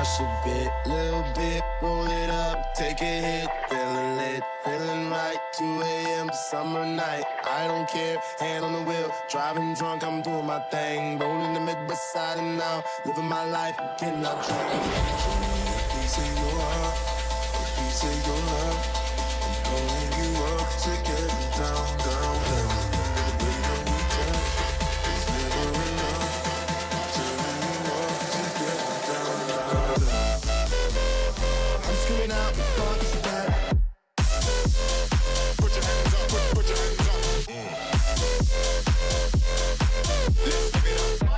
Crush a bit, little bit, roll it up, take a hit. Feeling lit, feeling right. 2 a.m. summer night. I don't care, hand on the wheel. Driving drunk, I'm doing my thing. Rolling the mid beside and now, living my life, cannot drink. A piece of your heart, a piece of your love. I'm holding you up to get down, down, down. The way that we touch is never enough. Turning you up to get down, down, down. I'm screaming out, fuck that. Put your hands up, put your hands up. Let's give it up.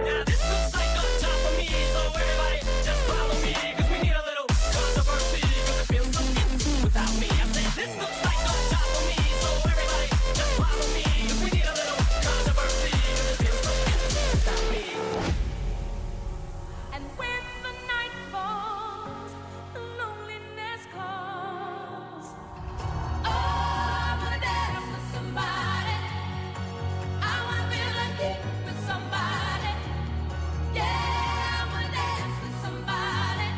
Now this looks like a job for me, so everybody just follow me, cause we need a little controversy, cause it feels so empty without me. I said this looks like a job for me, so everybody just follow me, cause we need a little controversy, cause it feels so empty without me. And when the night falls, the loneliness calls. Oh, I wanna dance with somebody. I wanna feel like it with somebody. Yeah, I wanna dance with somebody.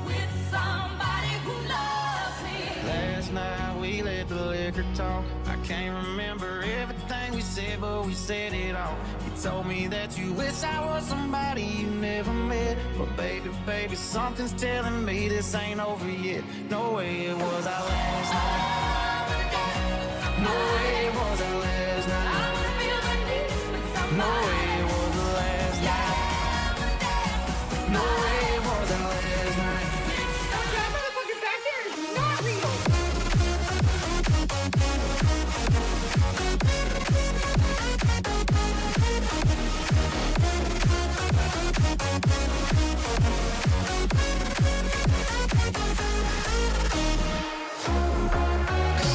With somebody who loves me. Last night we let the liquor talk. I can't remember everything we said, but we said it all. You told me that you wish I was somebody you never met. But baby, baby, something's telling me this ain't over yet. No way it was our last night. No way it was our last I night. wanna feel the need with somebody. No way it was the last night. No way it was our last night. That motherfucker back there is not real.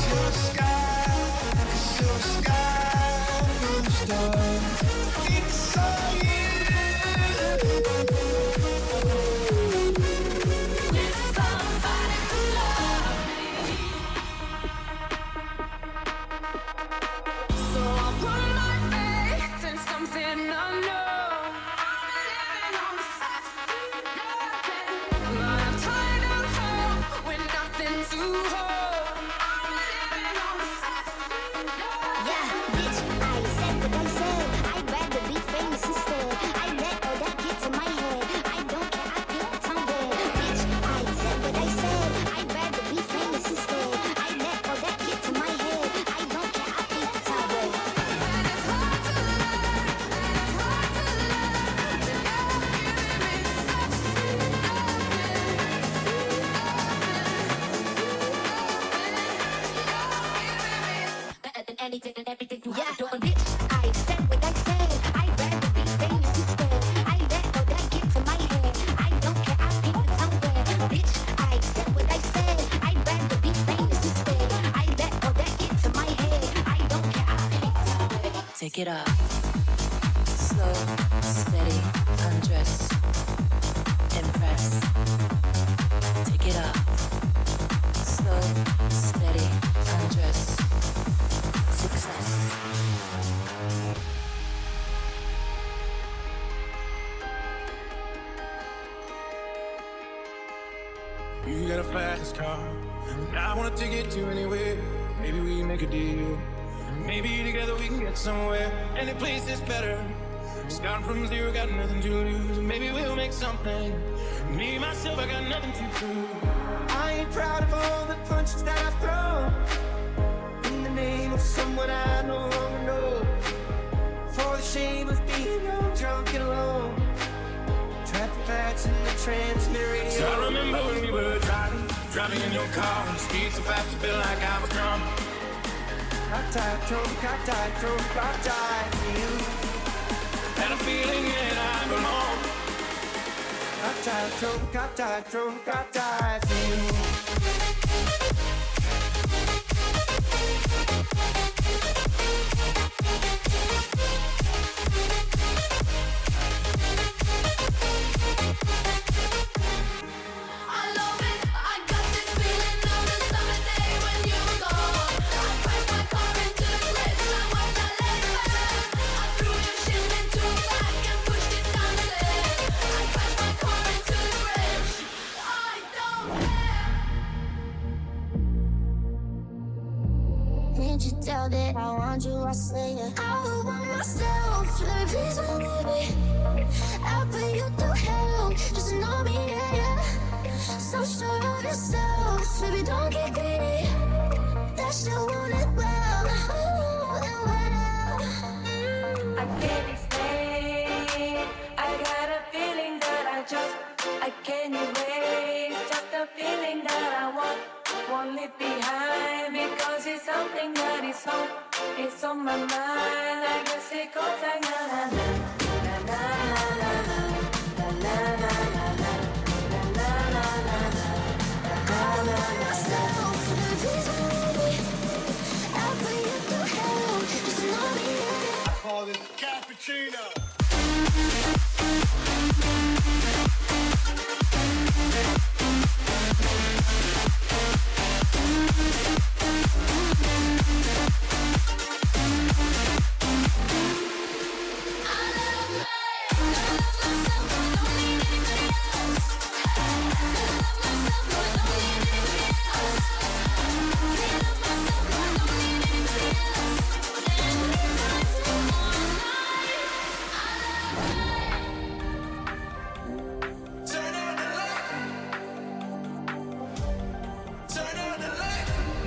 You're the sky from the stars. It's all you. With somebody who loves me. So I'll put my faith in something unknown. I'm living on but I'm tired of hope with nothing to hold. I'm living on Yeah, bitch, I said what I said. I'd rather be famous instead. I let all that get to my head. I don't care, I think it's on dead. Bitch, I said what I said. I'd rather be famous instead. I let all that get to my head. I don't care, I think it's on dead. And it's hard to love, and it's hard to love. You're giving me such sweet Anything and everything you have done. Bitch, I said what I said. I'd rather be famous instead. I let all that get to my head. I don't care, I think it's on dead. Bitch, I said what I said. I'd rather be famous instead. I let all that get to my head. I don't care, I think it's on dead. Take it up. Slow, steady, undress, impress. Take it up. Slow, steady, undress, success. You got a fast car, and I wanna take it to anywhere. Maybe we make a deal. Maybe together we can get somewhere. Any place is better. Starting from zero, got nothing to lose. Maybe we'll make something. Me, myself, I got nothing to prove. I ain't proud of all the punches that I've thrown in the name of someone I no longer know. For the shame of being young, drunk and alone. Traffic lights in the transmitter radio. So I remember when we were driving in your car. Speed so fast, it felt like I was drunk. I died drunk, I died drunk, I died for you. Had a feeling that I belong. I died drunk, I died drunk, I died for you. I threw your shit into a bag and I say it. I want myself, let me please believe me. I'll put you through hell, just know me, yeah, yeah. So sure of yourself, baby, don't get greedy. That shit won't end well, won't well. I can't explain. I got a feeling that I can't erase. Just a feeling that I won't leave behind, because it's something that it's on my mind. I guess it goes like na na na na na na na na na na na na na na. I want myself, let me please believe me. I'll put you through hell, just know me, yeah, yeah. I call this cappuccino.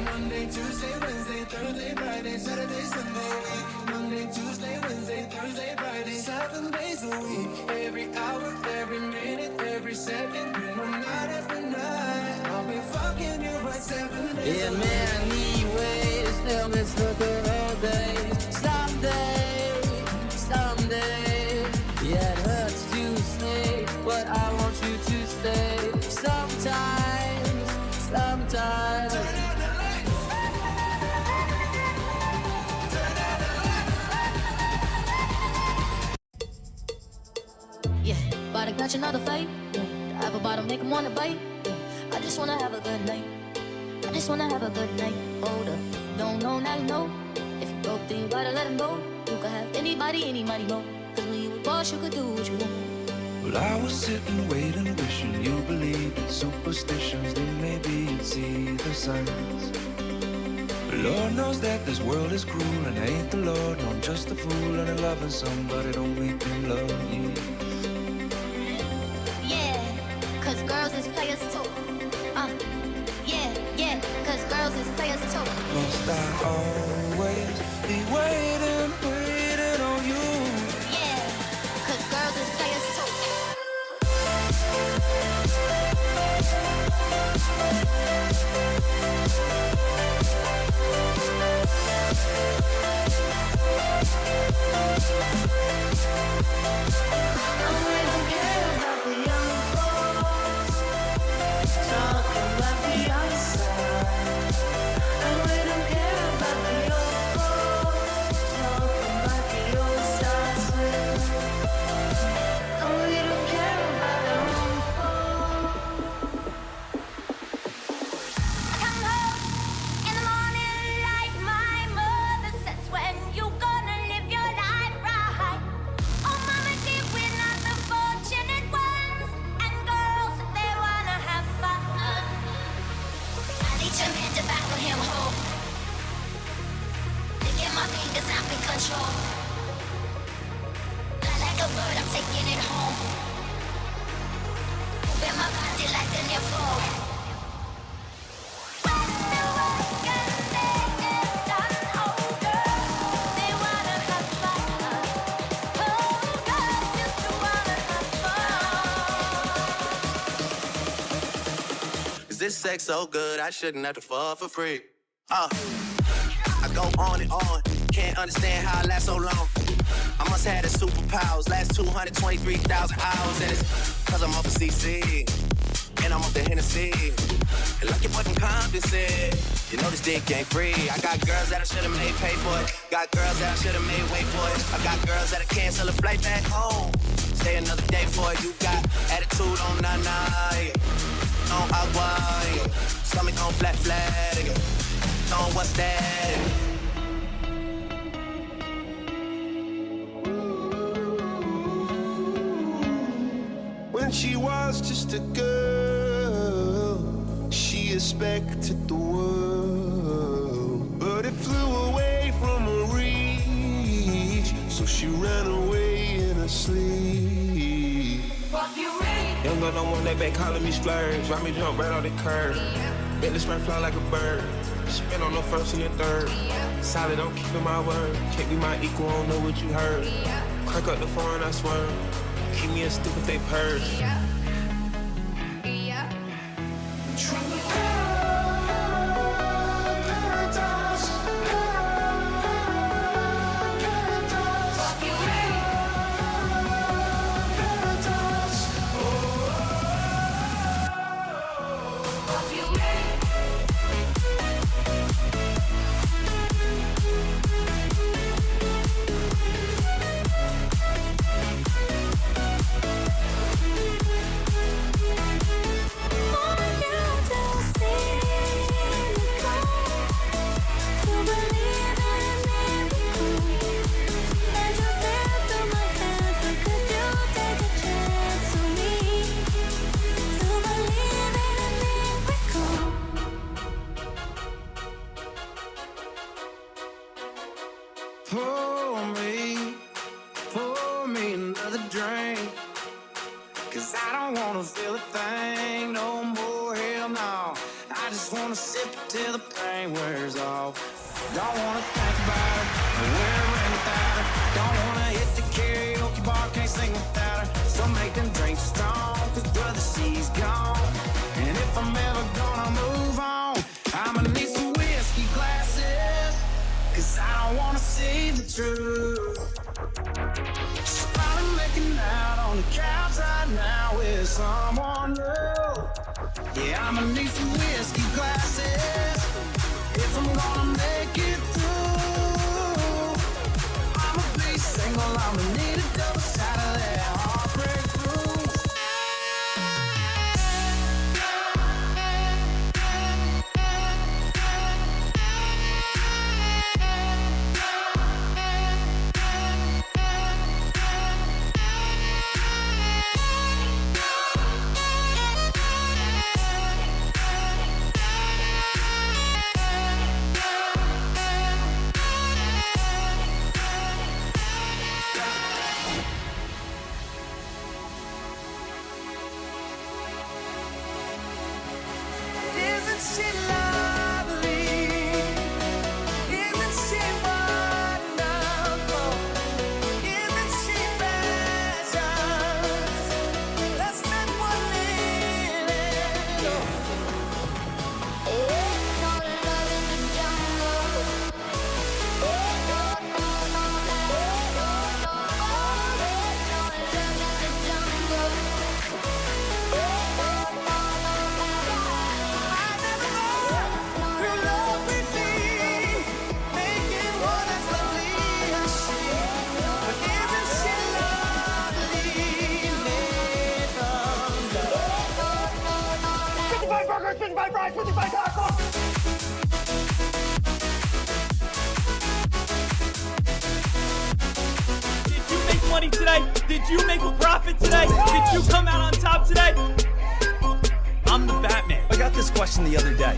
Monday, Tuesday, Wednesday, Thursday, Friday, Saturday, Sunday, week. Monday, Tuesday, Wednesday, Thursday, Friday, 7 days a week. Every hour, every minute, every second, night after night. I'll be fucking you for 7 days. Yeah, man, I need ways. Tell me it's looking all day. Someday. Yeah, it hurts to say, but I want you to stay. Sometimes. Yeah, about to catch another fight. The apple bottom make 'em wanna bite. I just wanna have a good night. I just wanna have a good night. Hold up, if you don't know, now you know. If you broke, then you gotta let him go. You could have anybody, any money, no. Cause when you a boss, you could do what you want. Well, I was sitting, waiting, wishing you believed in superstitions. Then maybe you'd see the signs. But Lord knows that this world is cruel, and I ain't the Lord. No, I'm just a fool, and I'm loving somebody. Don't make him love you. Yeah, cause girls is players too. Yeah, cause girls is players too. Must I always be waiting on you? Yeah, cause girls is players too. Come home in the morning like my mother says. When you gonna live your life right? Oh, mama dear, we're not the fortunate ones. And girls, they wanna have fun. I need your man to back him home. Look at my fingers, I'm in control. Fly like a bird, I'm taking it home. Moving my body like an info. When the work and day is done, oh, girls, they wanna have fun. Oh, girls used to wanna have fun. Is this sex so good? I shouldn't have to fall for free. I go on and on. Can't understand how I last so long. I must have the superpowers. Last 223,000 hours. And it's cause I'm off of CC. And I'm off the Hennessy. And like your boy from Compton said, you know this dick ain't free. I got girls that I should've made pay for it. Got girls that I should've made wait for it. I got girls that'll cancel a flight back home. Stay another day for it. You got attitude on na-na, yeah. On agua, yeah. Stomach on flat, yeah. On what's that? When she was just a girl, she expected the world, but it flew away from her reach. So she ran away in her sleep. Young girl don't want that back calling me splurge. Why me jump right off the curb? Bet this right fly like a bird. Spin on the first and the third. Solid, I'm keeping my word. Can't be my equal, I don't know what you heard. Crack up the phone, I swear. Keep me a stick if they purge. Pour me another drink. Cause I don't wanna feel a thing no more, hell no. I just wanna sip it till the pain wears off. Don't wanna think about her, or wear a ring without her. Don't wanna hit the karaoke bar, can't sing without her. So make them drinks strong, cause brother, she's gone. And if I'm ever gonna move on, I'ma need some whiskey glasses. Cause I don't wanna see the truth. She's probably making out on the couch right now with someone new. Yeah, I'ma need some whiskey glasses if I'm gonna make it through. I'ma be single, I'ma need a double shot of that heartbreak blues. Isn't she lovely? Isn't she wonderful? Isn't she precious? Let's spend one minute. Did you make money today? Did you make a profit today? Did you come out on top today? I'm the Batman. I got this question the other day.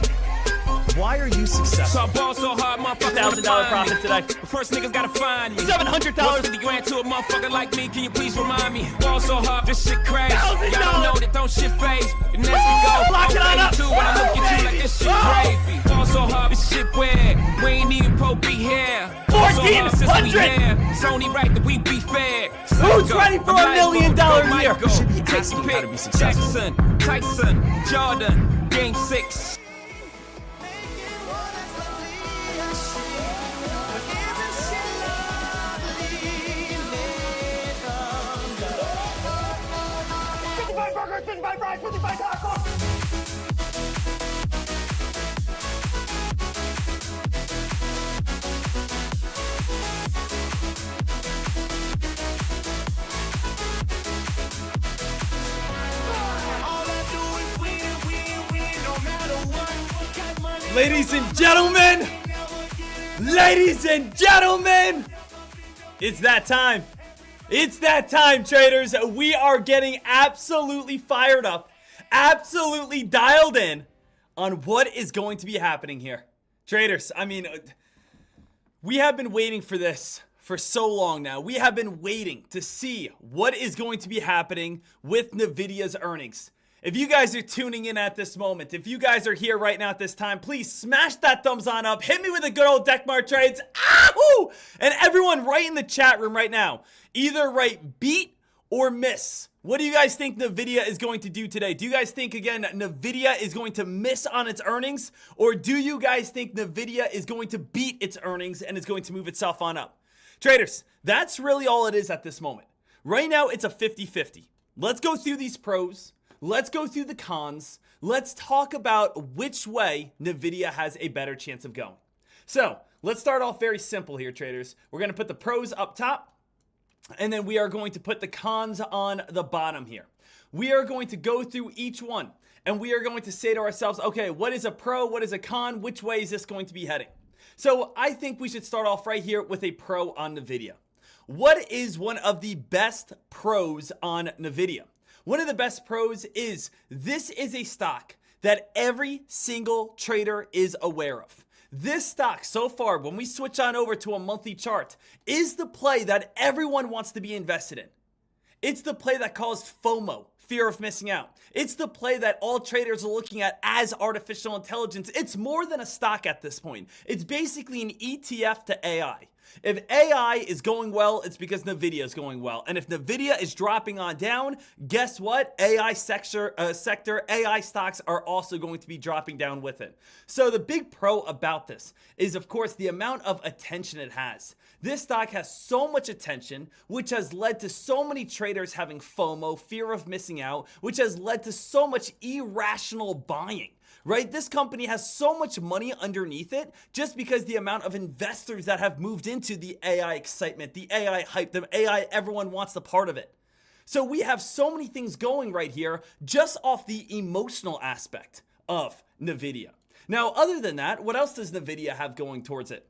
Why are you So successful? I ball so hard, motherfucker. $1,000 profit today. But first niggas gotta find me. $700. 50 grand to a motherfucker like me. Can you please remind me? Ball so hard, this shit crazy. $1,000. Y'all don't know that don't shit phase. And as we go, Lock it on up. too when I look at you like this shit gravy. Ball so hard, this shit weird. We ain't even pro be here. Ball so hard since we 1,400. here. It's only right that we be fair. Who's ready for $1 million year? You should be Take asking your how to pick. be successful. Jackson, Tyson, Jordan, Game 6. Ladies and gentlemen, it's that time. It's that time, traders. We are getting absolutely fired up, absolutely dialed in on what is going to be happening here. Traders, I mean, we have been waiting for this for so long now. We have been waiting to see what is going to be happening with Nvidia's earnings. If you guys are tuning in at this moment, if you guys are here right now at this time, please smash that thumbs on up. Hit me with a good old Dekmar trades. Ahoo! And everyone right in the chat room right now, either write beat or miss. What do you guys think Nvidia is going to do today? Do you guys think, again, Nvidia is going to miss on its earnings? Or do you guys think Nvidia is going to beat its earnings and is going to move itself on up? Traders, that's really all it is at this moment. Right now, it's a 50-50. Let's go through these pros. Let's go through the cons. Let's talk about which way Nvidia has a better chance of going. So, let's start off very simple here, traders. We're going to put the pros up top, and then we are going to put the cons on the bottom here. We are going to go through each one, and we are going to say to ourselves, okay, what is a pro? What is a con? Which way is this going to be heading? So I think we should start off right here with a pro on Nvidia. What is one of the best pros on Nvidia? One of the best pros is this is a stock that every single trader is aware of. This stock so far, when we switch on over to a monthly chart, is the play that everyone wants to be invested in. It's the play that caused FOMO, fear of missing out. It's the play that all traders are looking at as artificial intelligence. It's more than a stock at this point. It's basically an ETF to AI. If AI is going well, it's because Nvidia is going well. And if Nvidia is dropping on down, guess what? AI sector, AI stocks are also going to be dropping down with it. So the big pro about this is, of course, the amount of attention it has. This stock has so much attention, which has led to so many traders having FOMO, fear of missing out, which has led to so much irrational buying. Right? This company has so much money underneath it just because the amount of investors that have moved into the AI excitement, the AI hype, the AI, everyone wants a part of it. So we have so many things going right here just off the emotional aspect of Nvidia. Now, other than that, what else does Nvidia have going towards it?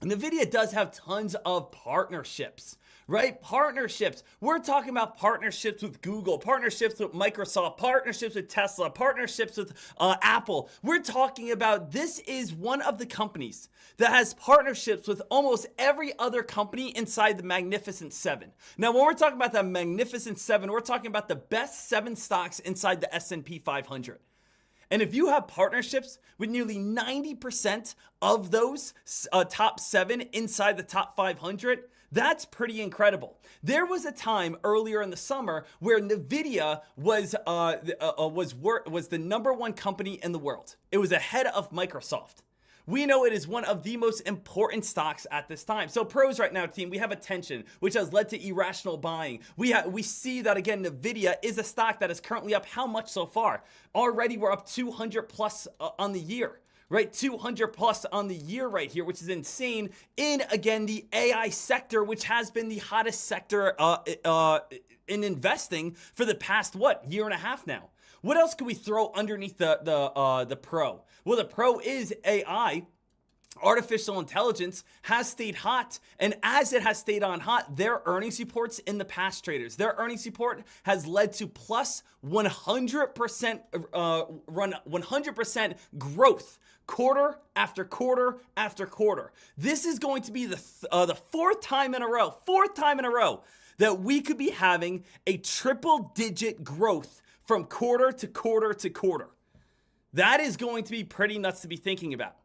Nvidia does have tons of partnerships, right? Partnerships. We're talking about partnerships with Google, partnerships with Microsoft, partnerships with Tesla, partnerships with Apple. We're talking about this is one of the companies that has partnerships with almost every other company inside the Magnificent Seven. Now, when we're talking about the Magnificent Seven, we're talking about the best 7 stocks inside the S&P 500. And if you have partnerships with nearly 90% of those top 7 inside the top 500, that's pretty incredible. There was a time earlier in the summer where Nvidia was the #1 company in the world. It was ahead of Microsoft. We know it is one of the most important stocks at this time. So pros right now, team, we have attention, which has led to irrational buying. We see that, again, Nvidia is a stock that is currently up how much so far? Already we're up 200 plus on the year, right? 200 plus on the year right here, which is insane in, again, the AI sector, which has been the hottest sector in investing for the past, year and a half now. What else could we throw underneath the pro? Well, the pro is AI. Artificial intelligence has stayed hot, and as it has stayed on hot, their earnings reports in the past, traders, their earnings report has led to plus 100% growth quarter after quarter after quarter. This is going to be the fourth time in a row that we could be having a triple-digit growth from quarter to quarter to quarter. That is going to be pretty nuts to be thinking about.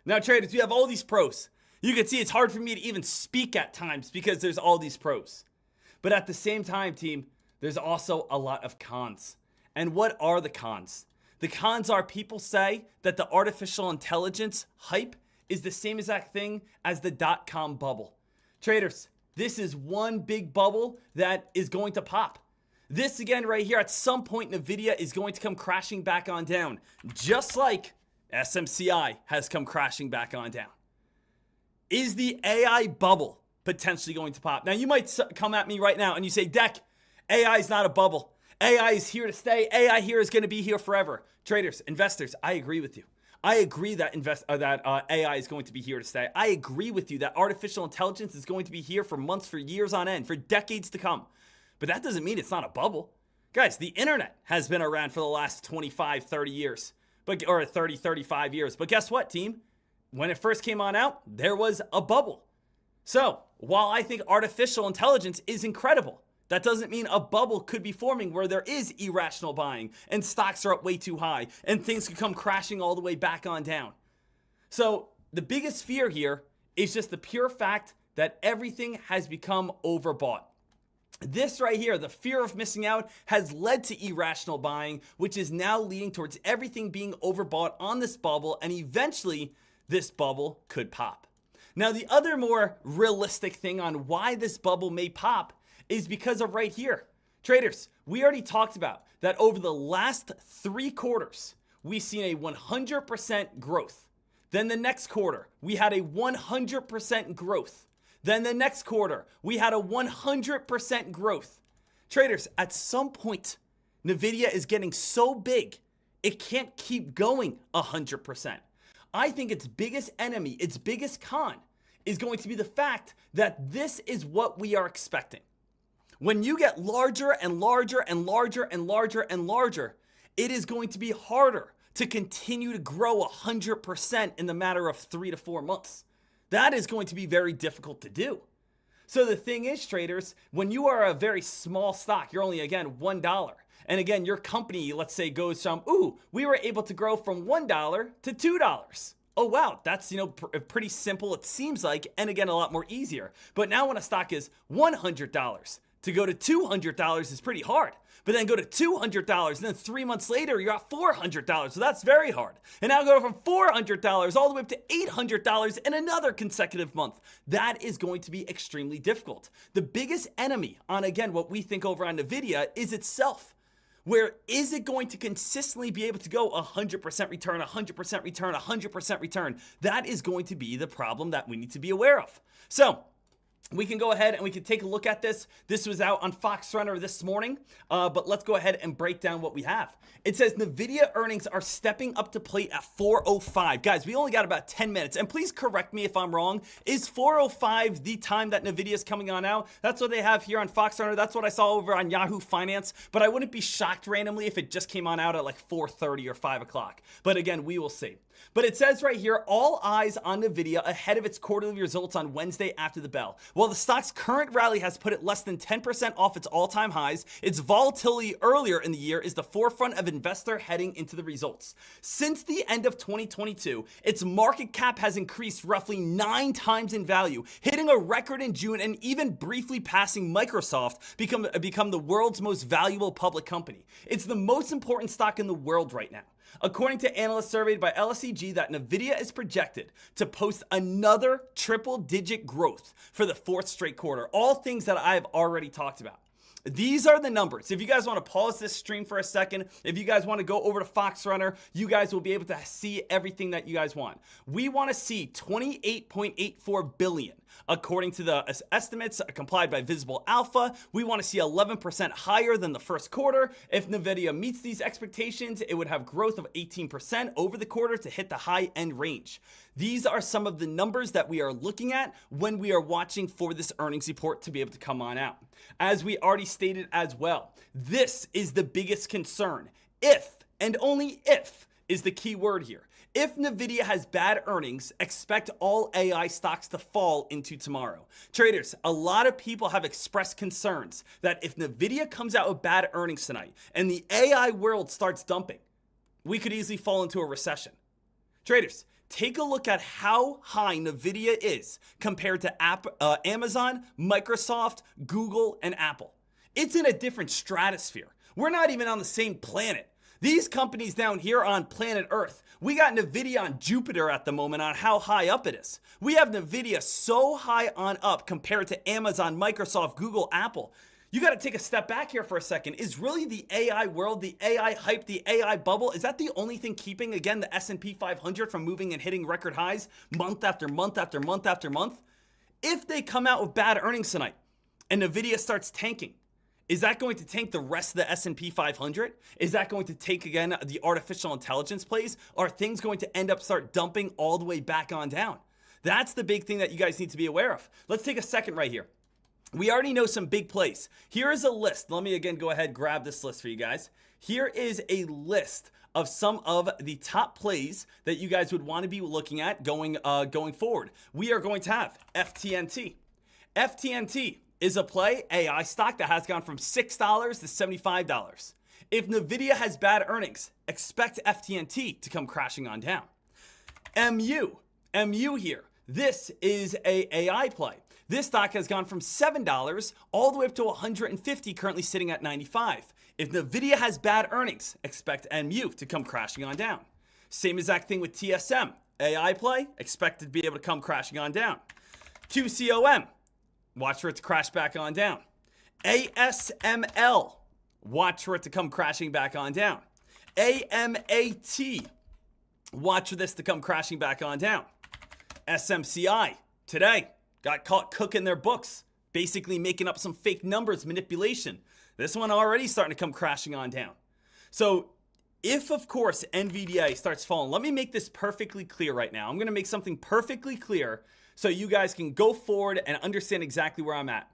Now, traders, we have all these pros. You can see it's hard for me to even speak at times because there's all these pros. But at the same time, team, there's also a lot of cons. And what are the cons? The cons are people say that the artificial intelligence hype is the same exact thing as the .com bubble. Traders, this is one big bubble that is going to pop. This again right here, at some point, Nvidia is going to come crashing back on down, just like SMCI has come crashing back on down. Is the AI bubble potentially going to pop? Now, you might come at me right now and you say, Dek, AI is not a bubble. AI is here to stay. AI here is going to be here forever. Traders, investors, I agree with you. I agree that AI is going to be here to stay. I agree with you that artificial intelligence is going to be here for months, for years on end, for decades to come. But that doesn't mean it's not a bubble. Guys, the internet has been around for the last 25, 30 years, or 30, 35 years. But guess what, team? When it first came on out, there was a bubble. So, while I think artificial intelligence is incredible, that doesn't mean a bubble could be forming where there is irrational buying and stocks are up way too high and things could come crashing all the way back on down. So, the biggest fear here is just the pure fact that everything has become overbought. This right here, the fear of missing out, has led to irrational buying, which is now leading towards everything being overbought on this bubble, and eventually this bubble could pop. Now, the other more realistic thing on why this bubble may pop is because of right here. Traders, we already talked about that over the last 3 quarters, we've seen a 100% growth. Then the next quarter, we had a 100% growth. Then the next quarter, we had a 100% growth. Traders, at some point, Nvidia is getting so big, it can't keep going 100%. I think its biggest enemy, its biggest con, is going to be the fact that this is what we are expecting. When you get larger and larger and larger and larger and larger, it is going to be harder to continue to grow 100% in the matter of 3 to 4 months. That is going to be very difficult to do. So the thing is, traders, when you are a very small stock, you're only, again, $1. And again, your company, let's say, goes from, we were able to grow from $1 to $2. Oh, wow, that's, pretty simple, it seems like, and again, a lot more easier. But now when a stock is $100, to go to $200 is pretty hard. But then go to $200, and then 3 months later, you're at $400. So that's very hard. And now go from $400 all the way up to $800 in another consecutive month. That is going to be extremely difficult. The biggest enemy on, again, what we think over on Nvidia is itself. Where is it going to consistently be able to go 100% return, 100% return, 100% return? That is going to be the problem that we need to be aware of. So, we can go ahead and we can take a look at this. This was out on Fox Runner this morning, but let's go ahead and break down what we have. It says Nvidia earnings are stepping up to plate at 4:05. Guys, we only got about 10 minutes, and please correct me if I'm wrong. Is 4:05 the time that Nvidia is coming on out? That's what they have here on Fox Runner. That's what I saw over on Yahoo Finance, but I wouldn't be shocked randomly if it just came on out at like 4:30 or 5 o'clock. But again, we will see. But it says right here, all eyes on Nvidia ahead of its quarterly results on Wednesday after the bell. While the stock's current rally has put it less than 10% off its all-time highs, its volatility earlier in the year is the forefront of investor heading into the results. Since the end of 2022, its market cap has increased roughly 9 times in value, hitting a record in June and even briefly passing Microsoft become the world's most valuable public company. It's the most important stock in the world right now. According to analysts surveyed by LSEG, that Nvidia is projected to post another triple-digit growth for the 4th straight quarter. All things that I've already talked about. These are the numbers. If you guys want to pause this stream for a second, if you guys want to go over to Fox Runner, you guys will be able to see everything that you guys want. We want to see 28.84 billion. According to the estimates complied by Visible Alpha, we want to see 11% higher than the first quarter. If Nvidia meets these expectations, it would have growth of 18% over the quarter to hit the high end range. These are some of the numbers that we are looking at when we are watching for this earnings report to be able to come on out. As we already stated as well, this is the biggest concern. If, and only if, is the key word here. If Nvidia has bad earnings, expect all AI stocks to fall into tomorrow. Traders, a lot of people have expressed concerns that if Nvidia comes out with bad earnings tonight and the AI world starts dumping, we could easily fall into a recession. Traders, take a look at how high Nvidia is compared to Amazon, Microsoft, Google, and Apple. It's in a different stratosphere. We're not even on the same planet. These companies down here on planet Earth, we got Nvidia on Jupiter at the moment on how high up it is. We have Nvidia so high on up compared to Amazon, Microsoft, Google, Apple. You got to take a step back here for a second. Is really the AI world, the AI hype, the AI bubble, is that the only thing keeping, again, the S&P 500 from moving and hitting record highs month after month after month after month? If they come out with bad earnings tonight and Nvidia starts tanking, is that going to tank the rest of the S&P 500? Is that going to take, again, the artificial intelligence plays? Are things going to end up start dumping all the way back on down? That's the big thing that you guys need to be aware of. Let's take a second right here. We already know some big plays. Here is a list. Let me again go ahead and grab this list for you guys. Here is a list of some of the top plays that you guys would want to be looking at going forward. We are going to have FTNT. FTNT is a play AI stock that has gone from $6 to $75. If Nvidia has bad earnings, expect FTNT to come crashing on down. MU here. This is a AI play. This stock has gone from $7 all the way up to $150, currently sitting at $95. If Nvidia has bad earnings, expect MU to come crashing on down. Same exact thing with TSM. AI play, expected to be able to come crashing on down. QCOM, watch for it to crash back on down. ASML, watch for it to come crashing back on down. AMAT, watch for this to come crashing back on down. SMCI, today, got caught cooking their books, basically making up some fake numbers, manipulation. This one already starting to come crashing on down. So if, of course, Nvidia starts falling, let me make this perfectly clear right now. I'm going to make something perfectly clear so you guys can go forward and understand exactly where I'm at.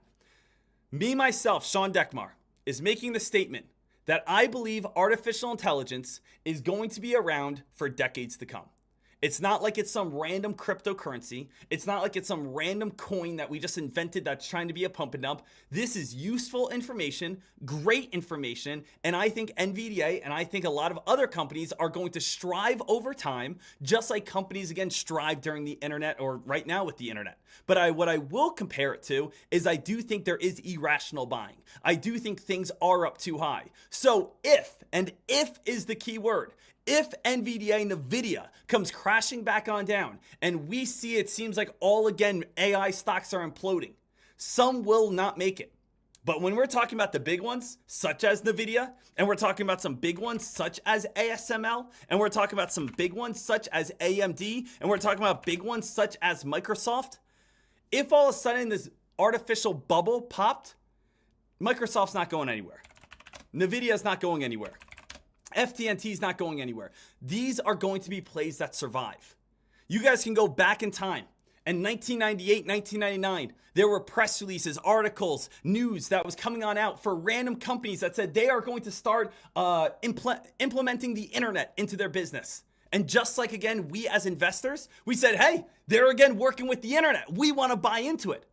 Me, myself, Sean Dekmar, is making the statement that I believe artificial intelligence is going to be around for decades to come. It's not like it's some random cryptocurrency. It's not like it's some random coin that we just invented that's trying to be a pump and dump. This is useful information, great information, and I think Nvidia and I think a lot of other companies are going to strive over time, just like companies again strive during the internet or right now with the internet. But what I will compare it to is I do think there is irrational buying. I do think things are up too high. So if is the key word, if Nvidia comes crashing back on down and we see it seems like all again AI stocks are imploding, some will not make it. But when we're talking about the big ones, such as Nvidia, and we're talking about some big ones such as ASML, and we're talking about some big ones such as AMD, and we're talking about big ones such as Microsoft, if all of a sudden this artificial bubble popped, Microsoft's not going anywhere. Nvidia's not going anywhere. FTNT is not going anywhere. These are going to be plays that survive. You guys can go back in time. In 1998, 1999, there were press releases, articles, news that was coming on out for random companies that said they are going to start implementing the internet into their business. And just like, again, we as investors, we said, hey, they're again working with the internet. We want to buy into it.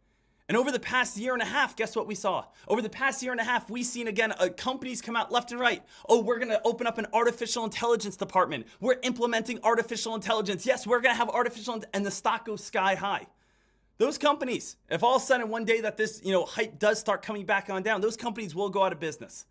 And over the past year and a half, guess what we saw? Over the past year and a half, we've seen again companies come out left and right. Oh, we're going to open up an artificial intelligence department. We're implementing artificial intelligence. Yes, we're going to have and the stock goes sky high. Those companies, if all of a sudden one day that this hype does start coming back on down, those companies will go out of business.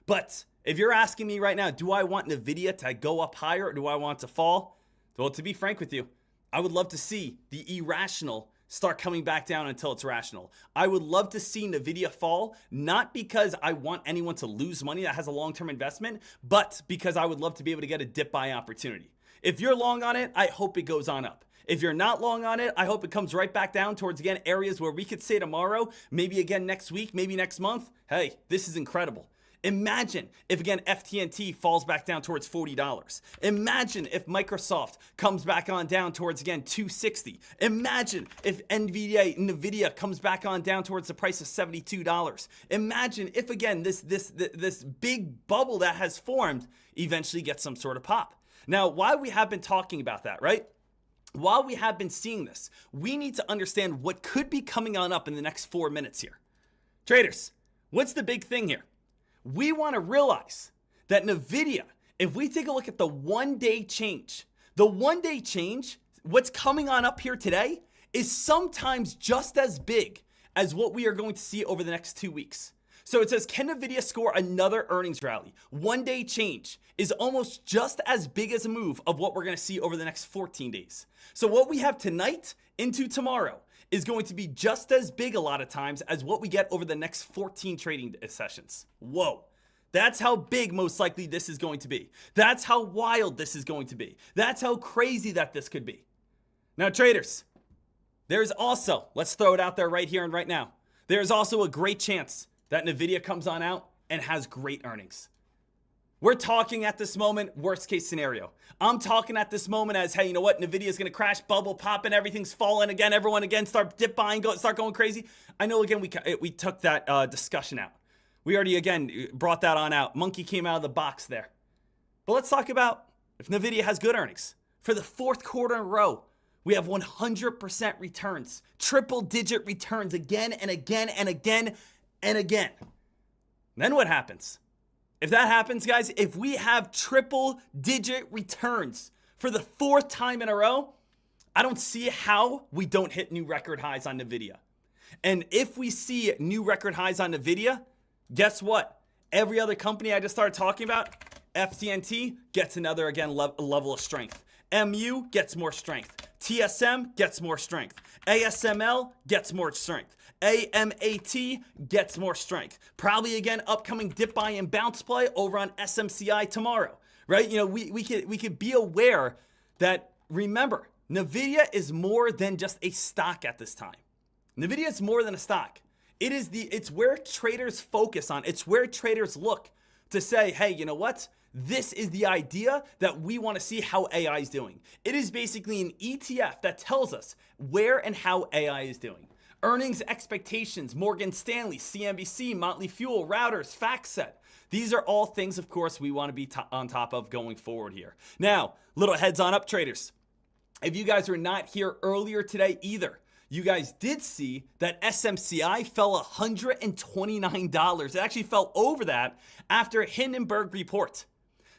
But if you're asking me right now, do I want Nvidia to go up higher or do I want it to fall? Well, to be frank with you, I would love to see the irrational start coming back down until it's rational. I would love to see Nvidia fall, not because I want anyone to lose money that has a long-term investment, but because I would love to be able to get a dip buy opportunity. If you're long on it, I hope it goes on up. If you're not long on it, I hope it comes right back down towards, again, areas where we could say tomorrow, maybe again next week, maybe next month, hey, this is incredible. Imagine if, again, FTNT falls back down towards $40. Imagine if Microsoft comes back on down towards, again, $260. Imagine if Nvidia comes back on down towards the price of $72. Imagine if, again, this big bubble that has formed eventually gets some sort of pop. Now, while we have been talking about that, right? While we have been seeing this, we need to understand what could be coming on up in the next 4 minutes here. Traders, what's the big thing here? We want to realize that Nvidia, if we take a look at the one-day change, what's coming on up here today is sometimes just as big as what we are going to see over the next 2 weeks. So it says, can Nvidia score another earnings rally? One-day change is almost just as big as a move of what we're going to see over the next 14 days. So what we have tonight into tomorrow is going to be just as big a lot of times as what we get over the next 14 trading sessions. Whoa. That's how big most likely this is going to be. That's how wild this is going to be. That's how crazy that this could be. Now, traders, there's also, let's throw it out there right here and right now. There's also a great chance that Nvidia comes on out and has great earnings. We're talking at this moment, worst case scenario. I'm talking at this moment as, hey, you know what? Nvidia is going to crash, bubble popping, everything's falling again. Everyone again start dip buying, start going crazy. I know again we took that discussion out. We already again brought that on out. Monkey came out of the box there. But let's talk about if Nvidia has good earnings. For the fourth quarter in a row, we have 100% returns, triple digit returns again and again and again and again. Then what happens? If that happens, guys, if we have triple digit returns for the fourth time in a row, I don't see how we don't hit new record highs on Nvidia. And if we see new record highs on Nvidia, guess what? Every other company I just started talking about, FTNT gets another, again, level of strength. MU gets more strength. TSM gets more strength. ASML gets more strength. AMAT gets more strength. Probably, again, upcoming dip buy and bounce play over on SMCI tomorrow, right? You know, we could be aware that, remember, Nvidia is more than just a stock at this time. Nvidia is more than a stock. It's where traders focus on. It's where traders look to say, hey, you know what? This is the idea that we want to see how AI is doing. It is basically an ETF that tells us where and how AI is doing. Earnings expectations, Morgan Stanley, CNBC, Motley Fool, routers, FactSet. These are all things, of course, we want to be on top of going forward here. Now, little heads on up, traders. If you guys were not here earlier today either, you guys did see that SMCI fell $129. It actually fell over that after a Hindenburg report.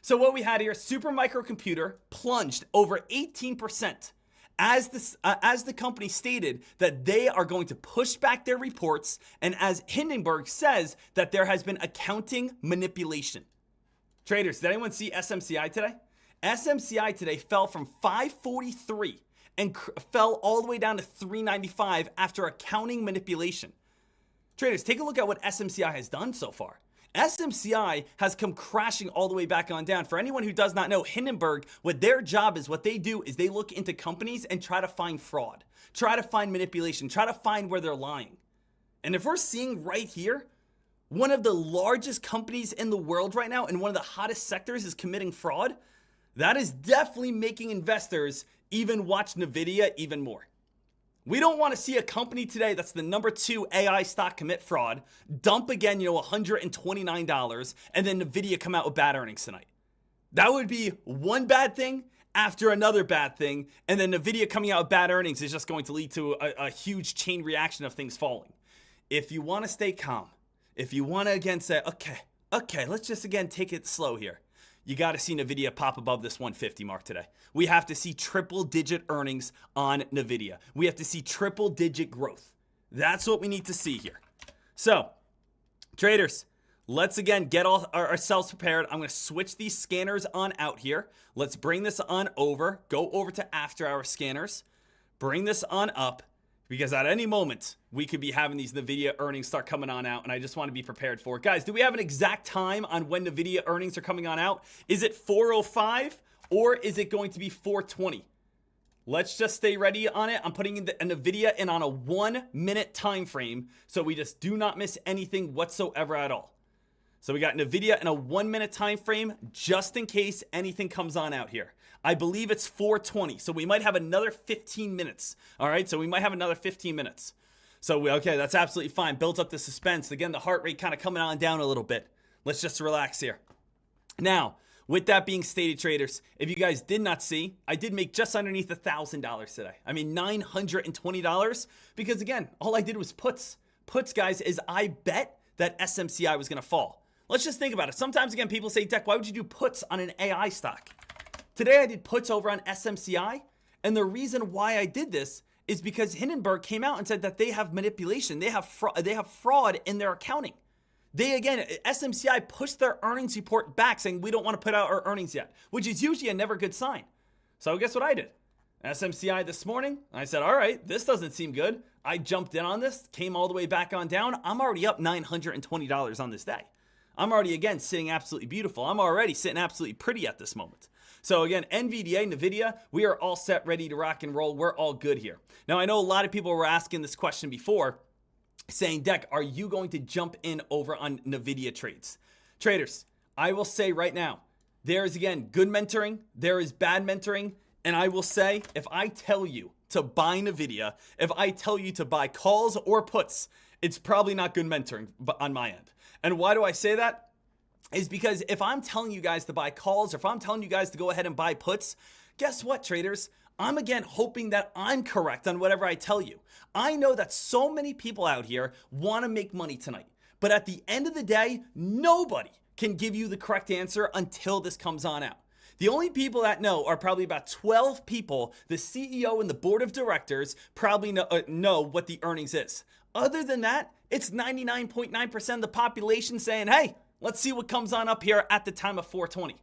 So what we had here, Supermicro Computer plunged over 18% as the company stated that they are going to push back their reports, and as Hindenburg says that there has been accounting manipulation. Traders, did anyone see SMCI today? SMCI today fell from 543 and fell all the way down to 395 after accounting manipulation. Traders, take a look at what SMCI has done so far. SMCI has come crashing all the way back on down. For anyone who does not know, Hindenburg, what their job is, what they do is they look into companies and try to find fraud, try to find manipulation, try to find where they're lying. And if we're seeing right here, one of the largest companies in the world right now and one of the hottest sectors is committing fraud, that is definitely making investors even watch Nvidia even more. We don't want to see a company today that's the number 2 AI stock commit fraud, dump again, $129, and then Nvidia come out with bad earnings tonight. That would be one bad thing after another bad thing, and then Nvidia coming out with bad earnings is just going to lead to a huge chain reaction of things falling. If you want to stay calm, if you want to again say, okay, let's just again take it slow here. You got to see Nvidia pop above this 150 mark today. We have to see triple digit earnings on Nvidia. We have to see triple digit growth. That's what we need to see here. So, traders, let's again get ourselves prepared. I'm going to switch these scanners on out here. Let's bring this on over. Go over to after hour scanners. Bring this on up. Because at any moment, we could be having these Nvidia earnings start coming on out, and I just want to be prepared for it. Guys, do we have an exact time on when Nvidia earnings are coming on out? Is it 4:05 or is it going to be 4:20? Let's just stay ready on it. I'm putting the Nvidia in on a 1-minute time frame, so we just do not miss anything whatsoever at all. So we got Nvidia in a 1-minute time frame just in case anything comes on out here. I believe it's 4:20, so we might have another 15 minutes. All right, so we might have another 15 minutes. So, okay, that's absolutely fine. Builds up the suspense. Again, the heart rate kind of coming on down a little bit. Let's just relax here. Now, with that being stated, traders, if you guys did not see, I did make just underneath $1,000 today. I mean, $920 because, again, all I did was puts. Puts, guys, is I bet that SMCI was going to fall. Let's just think about it. Sometimes, again, people say, Dek, why would you do puts on an AI stock? Today, I did puts over on SMCI, and the reason why I did this is because Hindenburg came out and said that they have manipulation. They have fraud in their accounting. SMCI pushed their earnings report back saying we don't want to put out our earnings yet, which is usually a never good sign. So guess what I did? SMCI this morning, I said, all right, this doesn't seem good. I jumped in on this, came all the way back on down. I'm already up $920 on this day. I'm already, again, sitting absolutely beautiful. I'm already sitting absolutely pretty at this moment. So again, Nvidia, we are all set, ready to rock and roll. We're all good here. Now, I know a lot of people were asking this question before, saying, Dek, are you going to jump in over on Nvidia trades? Traders, I will say right now, there is, again, good mentoring. There is bad mentoring. And I will say, if I tell you to buy Nvidia, if I tell you to buy calls or puts, it's probably not good mentoring on my end. And why do I say that? is because if I'm telling you guys to buy calls or if I'm telling you guys to go ahead and buy puts, guess what, traders? I'm again hoping that I'm correct on whatever I tell you. I know that so many people out here want to make money tonight, but at the end of the day, nobody can give you the correct answer until this comes on out. The only people that know are probably about 12 people. The CEO and the board of directors probably know what the earnings is. Other than that, it's 99.9% of the population saying, hey, let's see what comes on up here at the time of 420.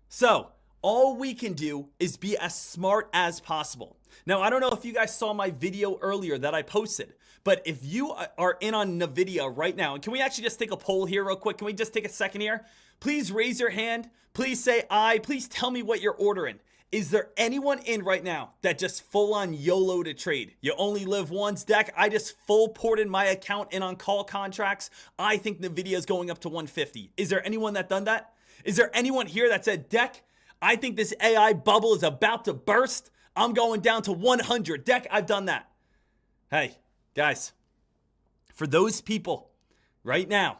So all we can do is be as smart as possible. Now, I don't know if you guys saw my video earlier that I posted, but if you are in on Nvidia right now, and can we actually just take a poll here real quick? Can we just take a second here? Please raise your hand. Please say aye. Please tell me what you're ordering. Is there anyone in right now that just full on YOLO to trade? You only live once, Dek. I just full ported my account in on call contracts. I think Nvidia is going up to 150. Is there anyone that done that? Is there anyone here that said, Dek, I think this AI bubble is about to burst. I'm going down to 100. Dek, I've done that. Hey, guys, for those people right now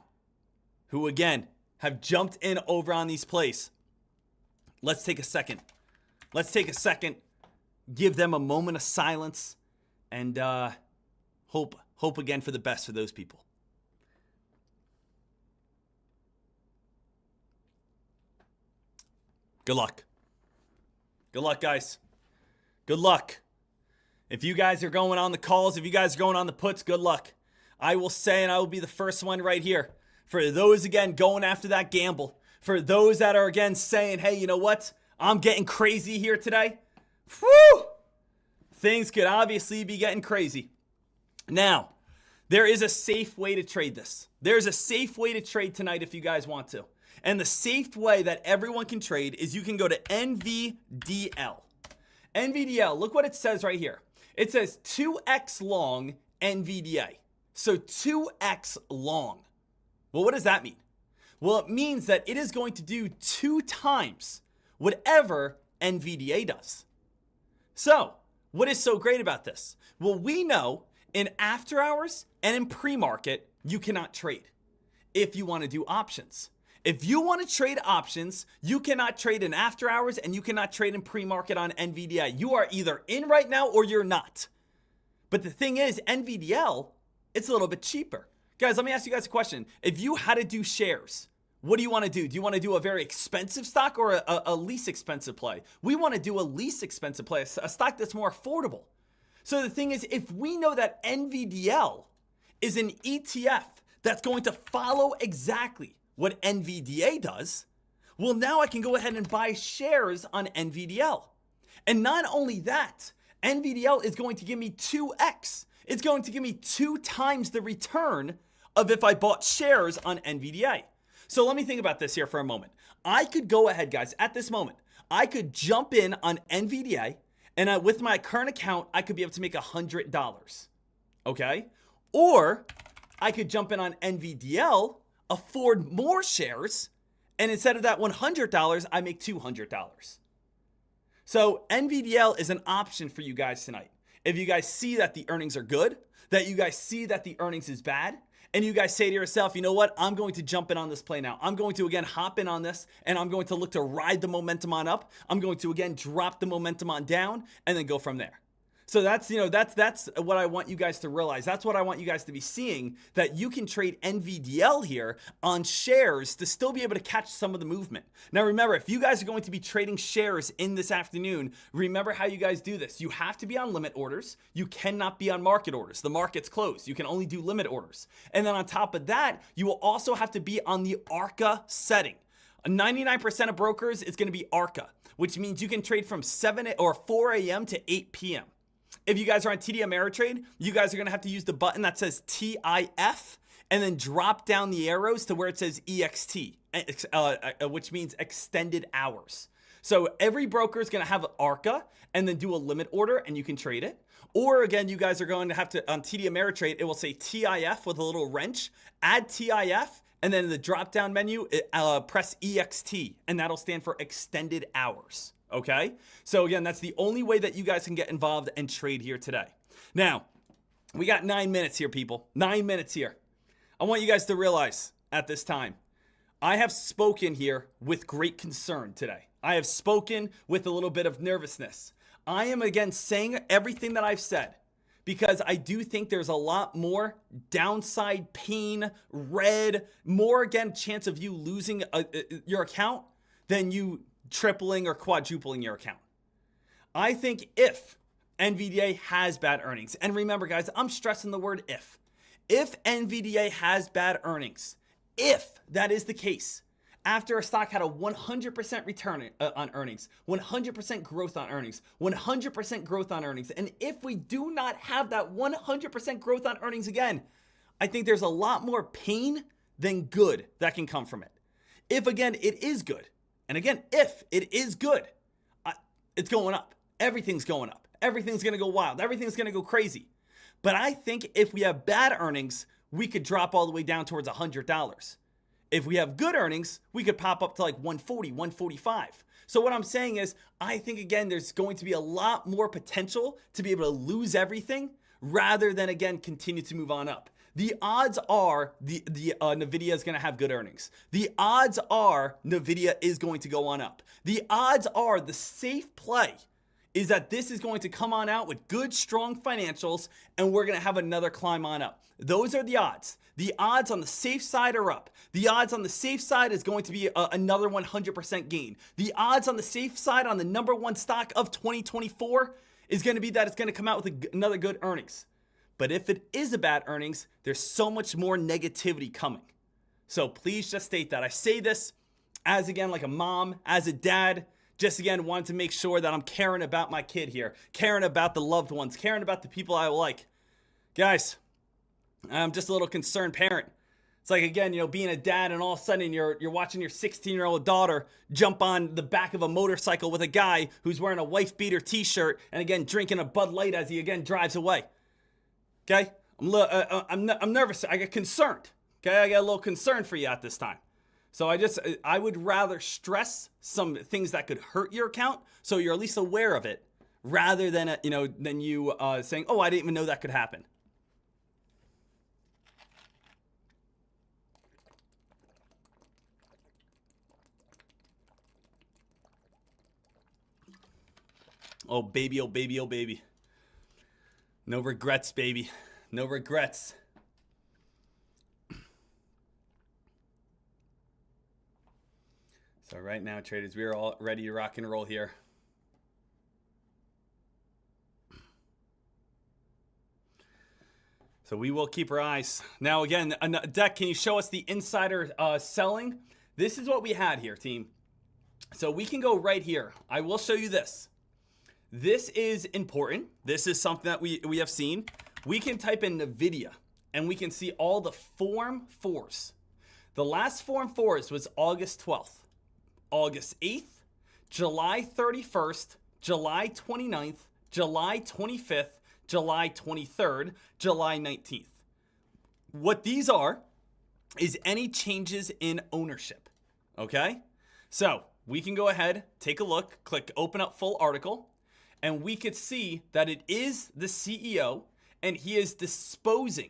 who, again, have jumped in over on these plays, let's take a second. Let's take a second, give them a moment of silence, and hope again for the best for those people. Good luck. Good luck, guys. Good luck. If you guys are going on the calls, if you guys are going on the puts, good luck. I will say, and I will be the first one right here. For those, again, going after that gamble. For those that are, again, saying, hey, you know what? I'm getting crazy here today. Whew! Things could obviously be getting crazy. Now, there is a safe way to trade this. There's a safe way to trade tonight if you guys want to. And the safe way that everyone can trade is you can go to NVDL. NVDL, look what it says right here. It says 2x long NVDA. So 2x long. Well, what does that mean? Well, it means that it is going to do 2 times whatever NVDA does. So, what is so great about this? Well, we know in after hours and in pre-market, you cannot trade if you want to do options. If you want to trade options, you cannot trade in after hours and you cannot trade in pre-market on NVDA. You are either in right now or you're not. But the thing is, NVDL, it's a little bit cheaper. Guys, let me ask you guys a question. If you had to do shares, what do you want to do? Do you want to do a very expensive stock or a least expensive play? We want to do a least expensive play, a stock that's more affordable. So the thing is, if we know that NVDL is an ETF that's going to follow exactly what NVDA does, well, now I can go ahead and buy shares on NVDL. And not only that, NVDL is going to give me 2x. It's going to give me 2 times the return of if I bought shares on NVDA. So let me think about this here for a moment. I could go ahead, guys, at this moment, I could jump in on NVDA, and with my current account, I could be able to make $100, okay? Or I could jump in on NVDL, afford more shares, and instead of that $100, I make $200. So NVDL is an option for you guys tonight. If you guys see that the earnings are good, that you guys see that the earnings is bad, and you guys say to yourself, you know what, I'm going to jump in on this play now. I'm going to, again, hop in on this, and I'm going to look to ride the momentum on up. I'm going to, again, drop the momentum on down, and then go from there. So that's, that's what I want you guys to realize. That's what I want you guys to be seeing, that you can trade NVDL here on shares to still be able to catch some of the movement. Now, remember, if you guys are going to be trading shares in this afternoon, remember how you guys do this. You have to be on limit orders. You cannot be on market orders. The market's closed. You can only do limit orders. And then on top of that, you will also have to be on the ARCA setting. 99% of brokers is going to be ARCA, which means you can trade from 4 a.m. to 8 p.m. If you guys are on TD Ameritrade, you guys are going to have to use the button that says TIF and then drop down the arrows to where it says EXT, which means extended hours. So every broker is going to have ARCA and then do a limit order and you can trade it. Or again, you guys are going to have to, on TD Ameritrade, it will say TIF with a little wrench, add TIF, and then in the drop down menu, press EXT, and that'll stand for extended hours. Okay, so again, that's the only way that you guys can get involved and trade here today. Now, we got 9 minutes here, people. 9 minutes here. I want you guys to realize at this time, I have spoken here with great concern today. I have spoken with a little bit of nervousness. I am again saying everything that I've said because I do think there's a lot more downside pain, red, more again chance of you losing your account than you tripling or quadrupling your account. I think if Nvidia has bad earnings, and remember guys, I'm stressing the word if Nvidia has bad earnings, if that is the case, after a stock had a 100% return on earnings, 100% growth on earnings, 100% growth on earnings, and if we do not have that 100% growth on earnings again, I think there's a lot more pain than good that can come from it. If again, it is good, and again, if it is good, it's going up. Everything's going up. Everything's going to go wild. Everything's going to go crazy. But I think if we have bad earnings, we could drop all the way down towards $100. If we have good earnings, we could pop up to like 140, 145. So what I'm saying is, I think again, there's going to be a lot more potential to be able to lose everything rather than again, continue to move on up. The odds are Nvidia is going to have good earnings. The odds are Nvidia is going to go on up. The odds are the safe play is that this is going to come on out with good, strong financials, and we're going to have another climb on up. Those are the odds. The odds on the safe side are up. The odds on the safe side is going to be another 100% gain. The odds on the safe side on the number one stock of 2024 is going to be that it's going to come out with another good earnings. But if it is a bad earnings, there's so much more negativity coming. So please just state that. I say this as again, like a mom, as a dad, just again, wanted to make sure that I'm caring about my kid here, caring about the loved ones, caring about the people I like. Guys, I'm just a little concerned parent. It's like, again, you know, being a dad and all of a sudden you're watching your 16-year-old daughter jump on the back of a motorcycle with a guy who's wearing a wife beater t-shirt and again, drinking a Bud Light as he again drives away. Okay? I'm nervous. I get concerned. Okay? I get a little concerned for you at this time. So I would rather stress some things that could hurt your account so you're at least aware of it rather than, than you saying, oh, I didn't even know that could happen. Oh, baby, oh, baby, oh, baby. No regrets, baby. No regrets. So right now, traders, we are all ready to rock and roll here. So we will keep our eyes. Now again, Dek, can you show us the insider selling? This is what we had here, team. So we can go right here. I will show you this. This is important. This is something that we have seen. We can type in Nvidia and we can see all the Form 4s. The last Form 4s was August 12th, August 8th, July 31st, July 29th, July 25th, July 23rd, July 19th. What these are is any changes in ownership. Okay? So we can go ahead, take a look, click open up full article, and we could see that it is the CEO and he is disposing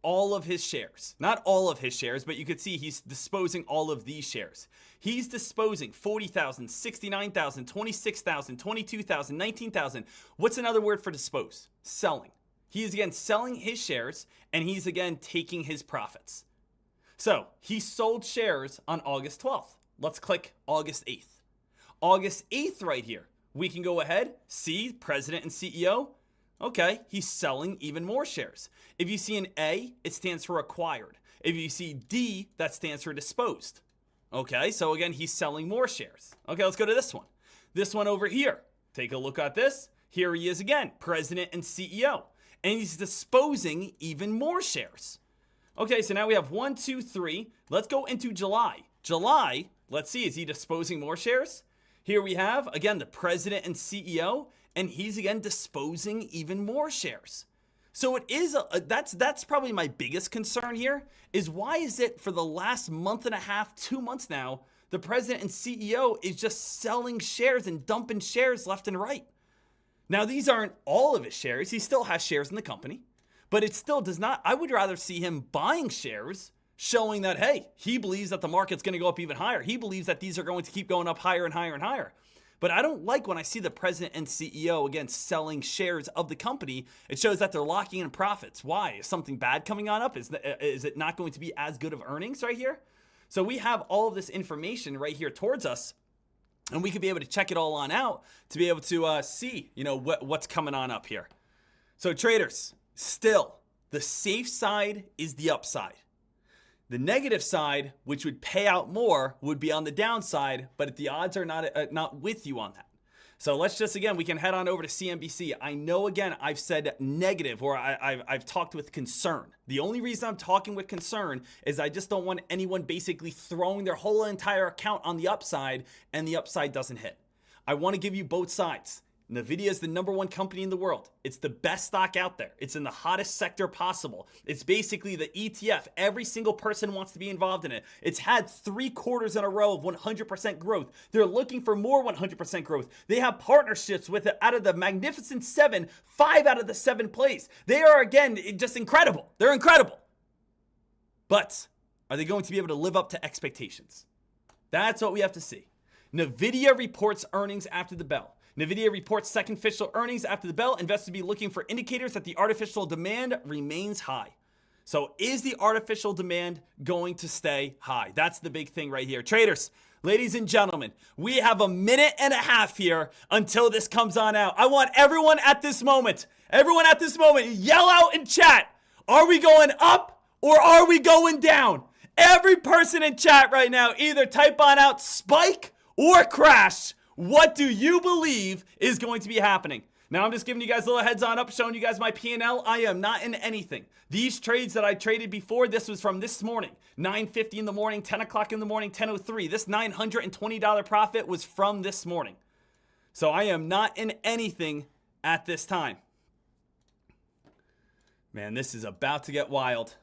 all of his shares. Not all of his shares, but you could see he's disposing all of these shares. He's disposing 40,000, 69,000, 26,000, 22,000, 19,000. What's another word for dispose? Selling. He is again selling his shares and he's again taking his profits. So he sold shares on August 12th. Let's click August 8th. August 8th right here. We can go ahead, see president and CEO. Okay, he's selling even more shares. If you see an A, it stands for acquired. If you see D, that stands for disposed. Okay, so again, he's selling more shares. Okay, let's go to this one. This one over here. Take a look at this. Here he is again, president and CEO. And he's disposing even more shares. Okay, so now we have 1, 2, 3. Let's go into July. July, let's see, is he disposing more shares? Here we have, again, the president and CEO, and he's again disposing even more shares. So it is, that's probably my biggest concern here, is why is it for the last month and a half, 2 months now, the president and CEO is just selling shares and dumping shares left and right. Now, these aren't all of his shares. He still has shares in the company, but it still does not, I would rather see him buying shares showing that, hey, he believes that the market's going to go up even higher. He believes that these are going to keep going up higher and higher and higher. But I don't like when I see the president and CEO, again, selling shares of the company. It shows that they're locking in profits. Why? Is something bad coming on up? Is it not going to be as good of earnings right here? So we have all of this information right here towards us, and we could be able to check it all on out to be able to see, what's coming on up here. So traders, still, the safe side is the upside. The negative side, which would pay out more, would be on the downside, but the odds are not with you on that. So let's just, again, we can head on over to CNBC. I know, again, I've said negative, or I've talked with concern. The only reason I'm talking with concern is I just don't want anyone basically throwing their whole entire account on the upside and the upside doesn't hit. I want to give you both sides. Nvidia is the #1 company in the world. It's the best stock out there. It's in the hottest sector possible. It's basically the ETF. Every single person wants to be involved in it. It's had 3 quarters in a row of 100% growth. They're looking for more 100% growth. They have partnerships with it. Out of the Magnificent 7, 5 out of the 7 plays. They are, again, just incredible. They're incredible. But are they going to be able to live up to expectations? That's what we have to see. Nvidia reports earnings after the bell. Nvidia reports second fiscal earnings after the bell. Investors be looking for indicators that the artificial demand remains high. So is the artificial demand going to stay high? That's the big thing right here. Traders, ladies and gentlemen, we have a minute and a half here until this comes on out. I want everyone at this moment, yell out in chat. Are we going up or are we going down? Every person in chat right now, either type on out spike or crash. What do you believe is going to be happening? Now I'm just giving you guys a little heads on up, showing you guys my P&L. I am not in anything. These trades that I traded before, this was from this morning. 9:50 in the morning, 10 o'clock in the morning, 10:03. This $920 profit was from this morning. So I am not in anything at this time. Man, this is about to get wild.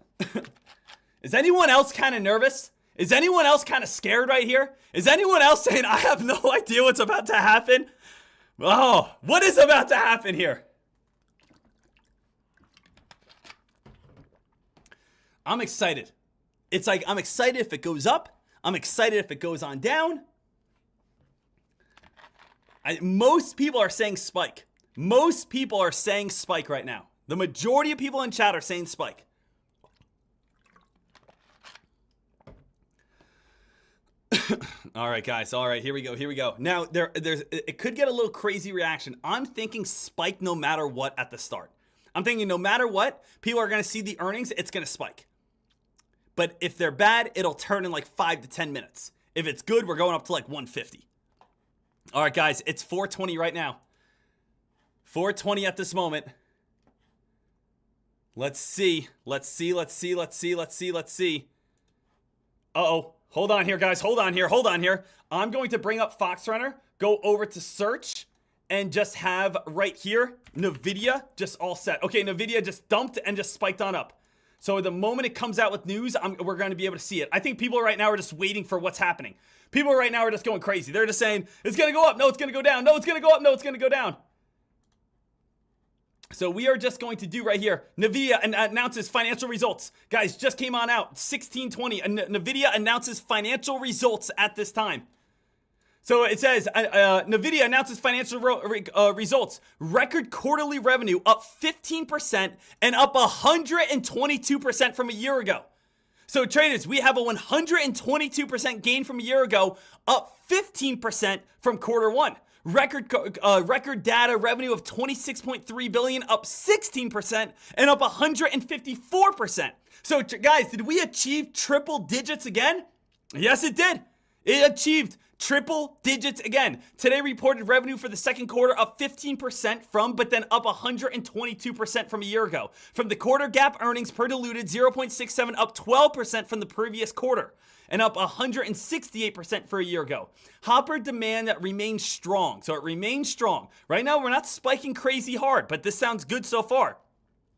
Is anyone else kind of nervous? Is anyone else kind of scared right here? Is anyone else saying, I have no idea what's about to happen? Oh, what is about to happen here? I'm excited. It's like, I'm excited if it goes up. I'm excited if it goes on down. Most people are saying spike. Most people are saying spike right now. The majority of people in chat are saying spike. All right, guys. All right, here we go. Now, it could get a little crazy reaction. I'm thinking spike no matter what at the start. I'm thinking no matter what, people are going to see the earnings, it's going to spike. But if they're bad, it'll turn in like 5 to 10 minutes. If it's good, we're going up to like 150. All right, guys, it's 4:20 right now. 4:20 at this moment. Let's see. Uh-oh. Hold on here, guys. Hold on here. I'm going to bring up Fox Runner, go over to search, and just have right here, Nvidia just all set. Okay, Nvidia just dumped and just spiked on up. So the moment it comes out with news, we're going to be able to see it. I think people right now are just waiting for what's happening. People right now are just going crazy. They're just saying, it's going to go up. No, it's going to go down. No, it's going to go up. No, it's going to go down. So we are just going to do right here. Nvidia announces financial results. Guys, just came on out. 16:20. Nvidia announces financial results at this time. So it says, Nvidia announces financial results. Record quarterly revenue up 15% and up 122% from a year ago. So traders, we have a 122% gain from a year ago, up 15% from quarter one. Record data revenue of $26.3 billion, up 16% and up 154%. So guys, did we achieve triple digits again? Yes, it did. It achieved triple digits again. Today reported revenue for the second quarter up 15% but then up 122% from a year ago. From the quarter, GAAP earnings per diluted 0.67 up 12% from the previous quarter and up 168% for a year ago. Hopper demand that remains strong. So it remains strong. Right now, we're not spiking crazy hard, but this sounds good so far.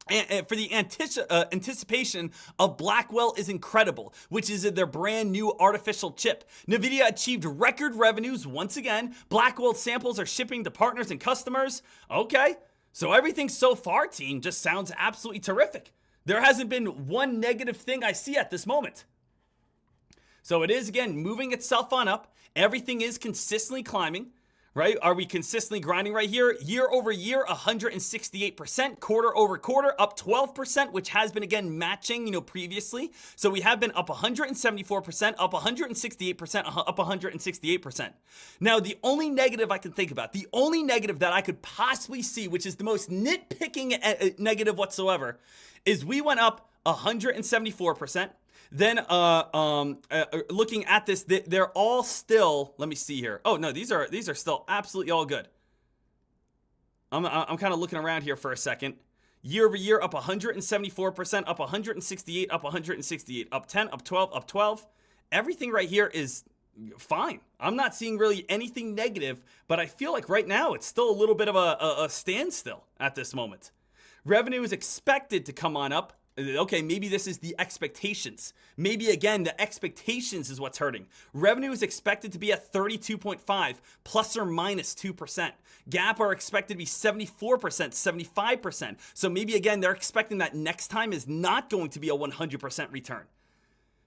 And for the anticipation of Blackwell is incredible, which is their brand new artificial chip. Nvidia achieved record revenues once again. Blackwell samples are shipping to partners and customers. Okay, so everything so far, team, just sounds absolutely terrific. There hasn't been one negative thing I see at this moment. So it is, again, moving itself on up. Everything is consistently climbing, right? Are we consistently grinding right here? Year over year, 168%. Quarter over quarter, up 12%, which has been, again, matching, previously. So we have been up 174%, up 168%, up 168%. Now, the only negative I can think about, the only negative that I could possibly see, which is the most nitpicking negative whatsoever, is we went up 174%. Then looking at this, they're all still, let me see here. Oh no, these are still absolutely all good. I'm kind of looking around here for a second. Year over year, up 174%, up 168, up 168, up 10, up 12, up 12. Everything right here is fine. I'm not seeing really anything negative, but I feel like right now it's still a little bit of a standstill at this moment. Revenue is expected to come on up. Okay, maybe this is the expectations. Maybe, again, the expectations is what's hurting. Revenue is expected to be at 32.5, plus or minus 2%. Gap are expected to be 74%, 75%. So maybe, again, they're expecting that next time is not going to be a 100% return.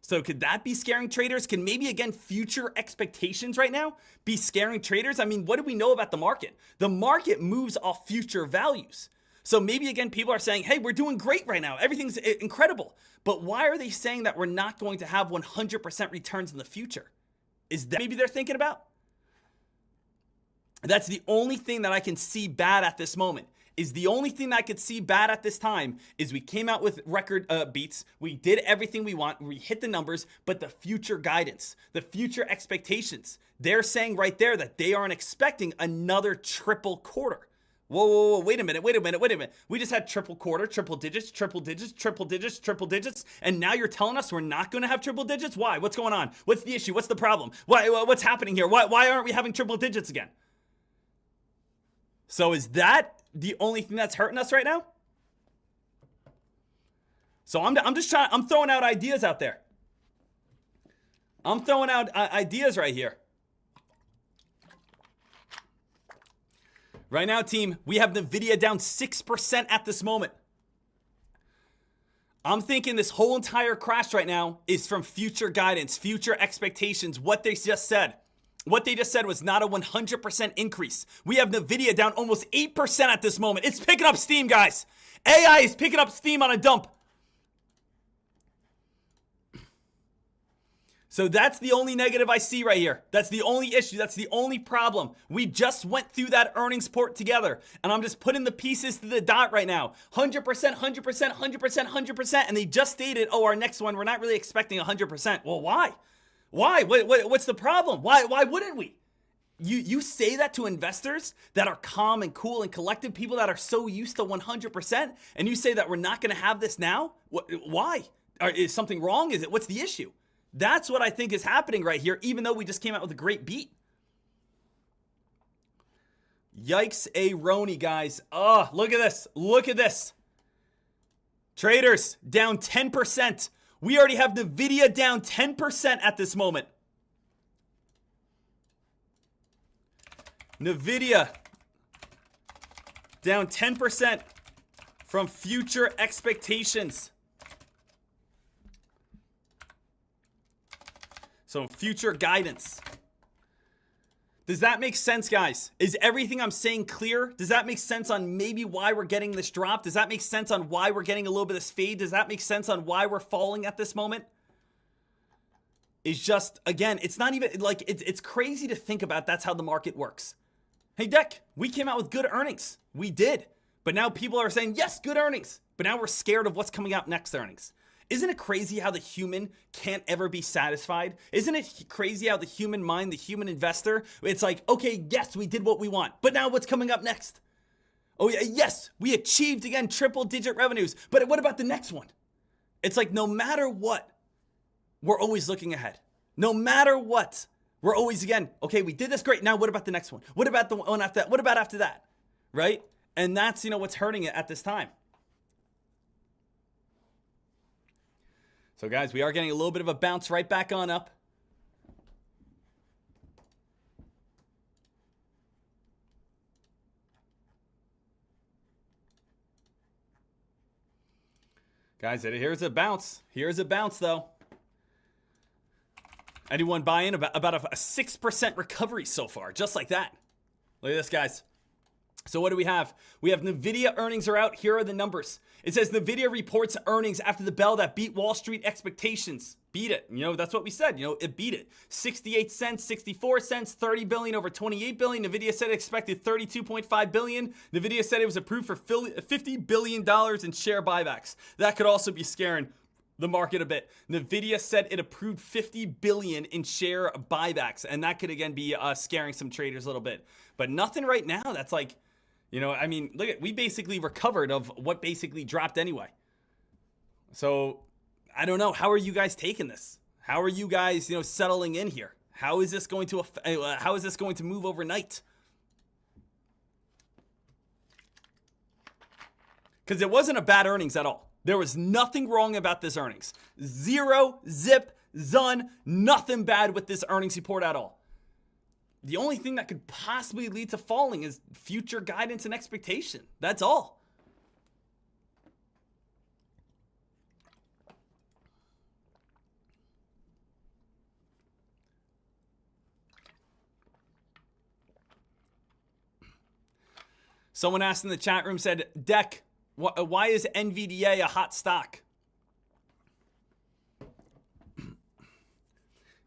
So could that be scaring traders? Can maybe, again, future expectations right now be scaring traders? I mean, what do we know about the market? The market moves off future values. So maybe, again, people are saying, hey, we're doing great right now. Everything's incredible. But why are they saying that we're not going to have 100% returns in the future? Is that maybe they're thinking about? That's the only thing that I can see bad at this moment. Is the only thing that I could see bad at this time is we came out with record beats. We did everything we want. We hit the numbers, but the future guidance, the future expectations, they're saying right there that they aren't expecting another triple quarter. Whoa, wait a minute. We just had triple quarter, triple digits, and now you're telling us we're not going to have triple digits? Why? What's going on? What's the issue? What's the problem? What's happening here? Why aren't we having triple digits again? So is that the only thing that's hurting us right now? So I'm throwing out ideas out there. I'm throwing out ideas right here. Right now, team, we have Nvidia down 6% at this moment. I'm thinking this whole entire crash right now is from future guidance, future expectations, what they just said. What they just said was not a 100% increase. We have Nvidia down almost 8% at this moment. It's picking up steam, guys. AI is picking up steam on a dump. So that's the only negative I see right here. That's the only issue. That's the only problem. We just went through that earnings port together, and I'm just putting the pieces to the dot right now. 100%, 100%, 100%, 100%, and they just stated, oh, our next one, we're not really expecting 100%. Well, why? Why? What's the problem? Why wouldn't we? You say that to investors that are calm and cool and collected, people that are so used to 100%, and you say that we're not going to have this now? Why? Is something wrong? What's the issue? That's what I think is happening right here, even though we just came out with a great beat. Yikes, Roni, guys. Oh, look at this. Look at this. Traders down 10%. We already have Nvidia down 10% at this moment. Nvidia down 10% from future expectations. So future guidance. Does that make sense, guys? Is everything I'm saying clear? Does that make sense on maybe why we're getting this drop? Does that make sense on why we're getting a little bit of this fade? Does that make sense on why we're falling at this moment? It's just, again, it's not even like, it's crazy to think about that's how the market works. Hey, Dek, we came out with good earnings. We did. But now people are saying, yes, good earnings. But now we're scared of what's coming out next earnings. Isn't it crazy how the human can't ever be satisfied? Isn't it crazy how the human mind, the human investor, it's like, okay, yes, we did what we want, but now what's coming up next? Oh, yeah, yes, we achieved, again, triple-digit revenues, but what about the next one? It's like no matter what, we're always looking ahead. No matter what, we're always, again, okay, we did this, great, now what about the next one? What about the one after that? What about after that, right? And that's, what's hurting it at this time. So guys, we are getting a little bit of a bounce right back on up. Guys, here's a bounce. Here's a bounce, though. Anyone buy in? About a 6% recovery so far, just like that. Look at this, guys. So what do we have? We have Nvidia earnings are out. Here are the numbers. It says Nvidia reports earnings after the bell that beat Wall Street expectations. Beat it. You know, that's what we said. You know, it beat it. 68 cents, 64 cents, 30 billion over 28 billion. Nvidia said it expected 32.5 billion. Nvidia said it was approved for $50 billion in share buybacks. That could also be scaring the market a bit. Nvidia said it approved 50 billion in share buybacks, and that could again be scaring some traders a little bit. But nothing right now that's like, you know, I mean, look at, we basically recovered of what basically dropped anyway. So I don't know. How are you guys taking this? How are you guys, you know, settling in here? How is this going to move overnight? Because it wasn't a bad earnings at all. There was nothing wrong about this earnings. Zero, zip, zun, nothing bad with this earnings report at all. The only thing that could possibly lead to falling is future guidance and expectation. That's all. Someone asked in the chat room, said, Dek, why is Nvidia a hot stock?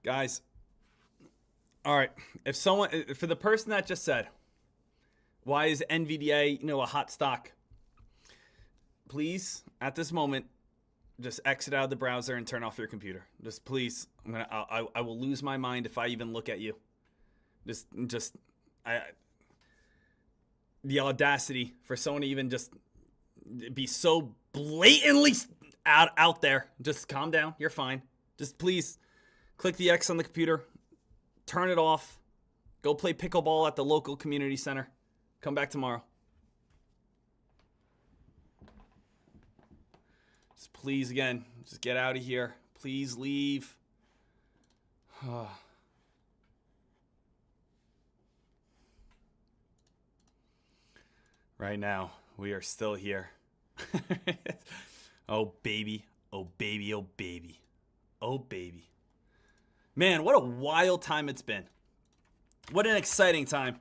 Guys, all right, if someone, for the person that just said, why is Nvidia, you know, a hot stock? Please, at this moment, just exit out of the browser and turn off your computer. Just please, I will lose my mind if I even look at you. The audacity for someone to even just be so blatantly out there. Just calm down. You're fine. Just please click the X on the computer. Turn it off. Go play pickleball at the local community center. Come back tomorrow. Just please, again, just get out of here. Please leave. Right now, we are still here. Oh, baby. Oh, baby. Oh, baby. Oh, baby. Man, what a wild time it's been. What an exciting time.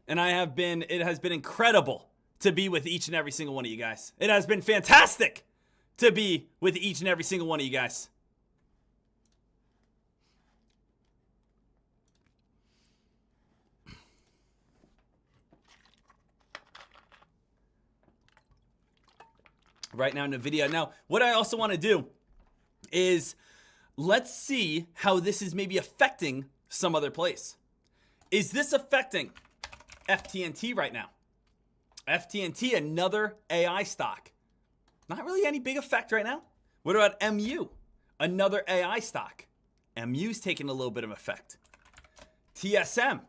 And it has been incredible to be with each and every single one of you guys. It has been fantastic to be with each and every single one of you guys. Right now, Nvidia. Now, what I also want to do is let's see how this is maybe affecting some other place. Is this affecting FTNT right now? FTNT, another AI stock. Not really any big effect right now. What about MU? Another AI stock. MU's taking a little bit of effect. TSM.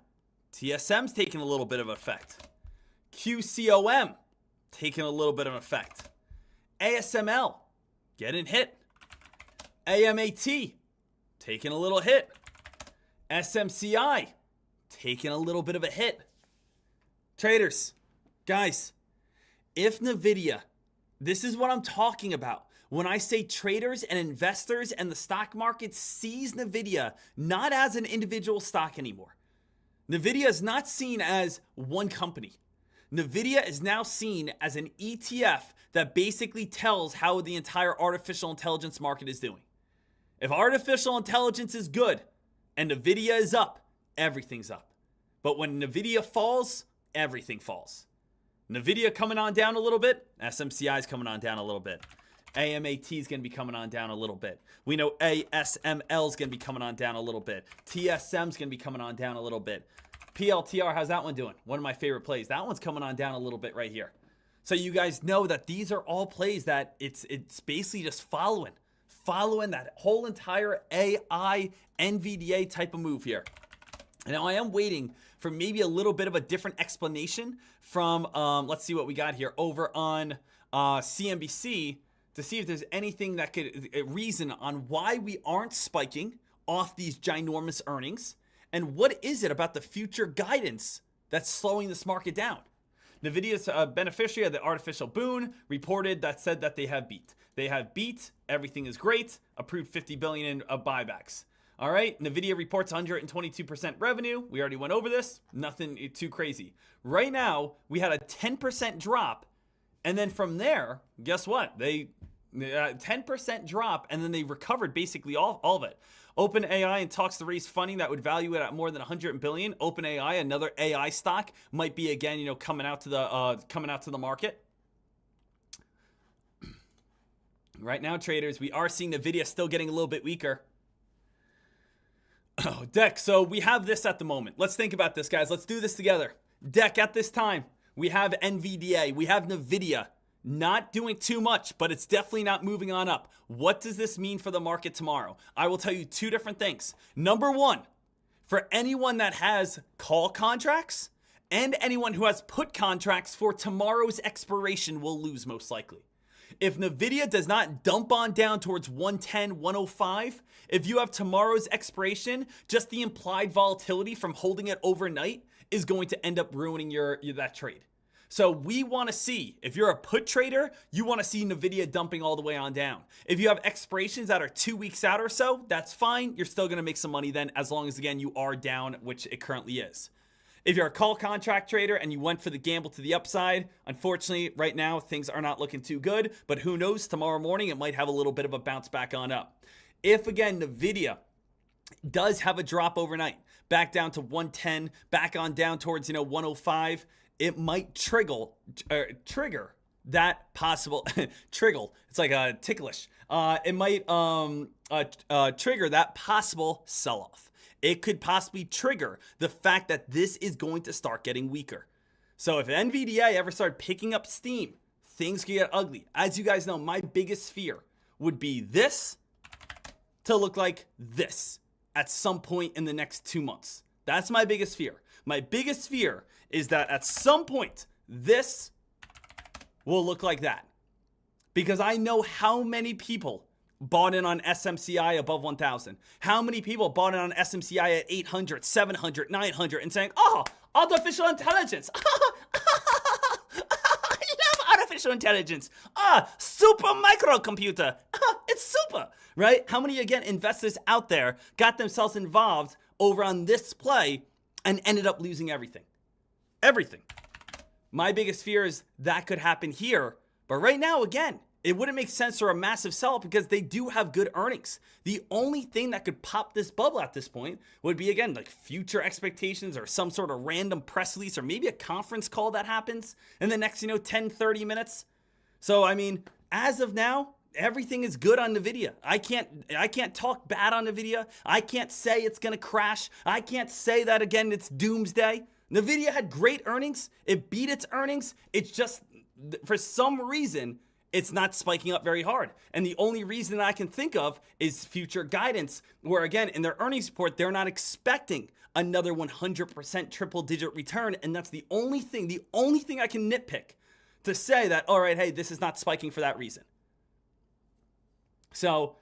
TSM's taking a little bit of effect. QCOM taking a little bit of effect. ASML getting hit. AMAT taking a little hit. SMCI taking a little bit of a hit. Traders, guys, if Nvidia, this is what I'm talking about. When I say traders and investors and the stock market sees Nvidia not as an individual stock anymore. Nvidia is not seen as one company. Nvidia is now seen as an ETF that basically tells how the entire artificial intelligence market is doing. If artificial intelligence is good and Nvidia is up, everything's up. But when Nvidia falls, everything falls. Nvidia coming on down a little bit, SMCI is coming on down a little bit. AMAT is going to be coming on down a little bit. We know ASML is going to be coming on down a little bit. TSM is going to be coming on down a little bit. PLTR, how's that one doing? One of my favorite plays. That one's coming on down a little bit right here. So you guys know that these are all plays that it's basically just following that whole entire AI NVDA type of move here. Now I am waiting for maybe a little bit of a different explanation from, let's see what we got here over on CNBC to see if there's anything that could reason on why we aren't spiking off these ginormous earnings and what is it about the future guidance that's slowing this market down. Nvidia's beneficiary of the artificial boon reported that said that they have beat. They have beat. Everything is great. Approved 50 billion in buybacks. All right. Nvidia reports 122% revenue. We already went over this. Nothing too crazy. Right now, we had a 10% drop. And then from there, guess what? They 10% drop, and then they recovered basically all of it. OpenAI in talks to raise funding that would value it at more than 100 billion. OpenAI, another AI stock, might be again, coming out to the market. Right now, traders, we are seeing Nvidia still getting a little bit weaker. Oh, Dek. So we have this at the moment. Let's think about this, guys. Let's do this together. Dek, at this time, we have Nvidia, we have Nvidia. Not doing too much, but it's definitely not moving on up. What does this mean for the market tomorrow? I will tell you two different things. Number one, for anyone that has call contracts and anyone who has put contracts for tomorrow's expiration will lose most likely. If Nvidia does not dump on down towards 110, 105, if you have tomorrow's expiration, just the implied volatility from holding it overnight is going to end up ruining that trade. So we want to see, if you're a put trader, you want to see Nvidia dumping all the way on down. If you have expirations that are 2 weeks out or so, that's fine. You're still going to make some money then, as long as, again, you are down, which it currently is. If you're a call contract trader and you went for the gamble to the upside, unfortunately, right now, things are not looking too good. But who knows, tomorrow morning, it might have a little bit of a bounce back on up. If, again, Nvidia does have a drop overnight, back down to 110, back on down towards, 105, it might trigger that possible triggle. It's like a ticklish. It might trigger that possible sell-off. It could possibly trigger the fact that this is going to start getting weaker. So if NVDA ever started picking up steam, things could get ugly. As you guys know, my biggest fear would be this to look like this at some point in the next 2 months. That's my biggest fear. My biggest fear is that at some point, this will look like that. Because I know how many people bought in on SMCI above 1,000. How many people bought in on SMCI at 800, 700, 900 and saying, oh, artificial intelligence. I love artificial intelligence. Super microcomputer. It's super, right? How many, again, investors out there got themselves involved over on this play and ended up losing everything? Everything. My biggest fear is that could happen here. But right now, again, it wouldn't make sense for a massive sell because they do have good earnings. The only thing that could pop this bubble at this point would be, again, like future expectations or some sort of random press release or maybe a conference call that happens in the next, 10, 30 minutes. So, I mean, as of now, everything is good on Nvidia. I can't talk bad on Nvidia. I can't say it's going to crash. I can't say that, again, it's doomsday. Nvidia had great earnings. It beat its earnings. It's just, for some reason, it's not spiking up very hard. And the only reason I can think of is future guidance, where, again, in their earnings report, they're not expecting another 100% triple-digit return. And that's the only thing I can nitpick to say that, all right, hey, this is not spiking for that reason. So,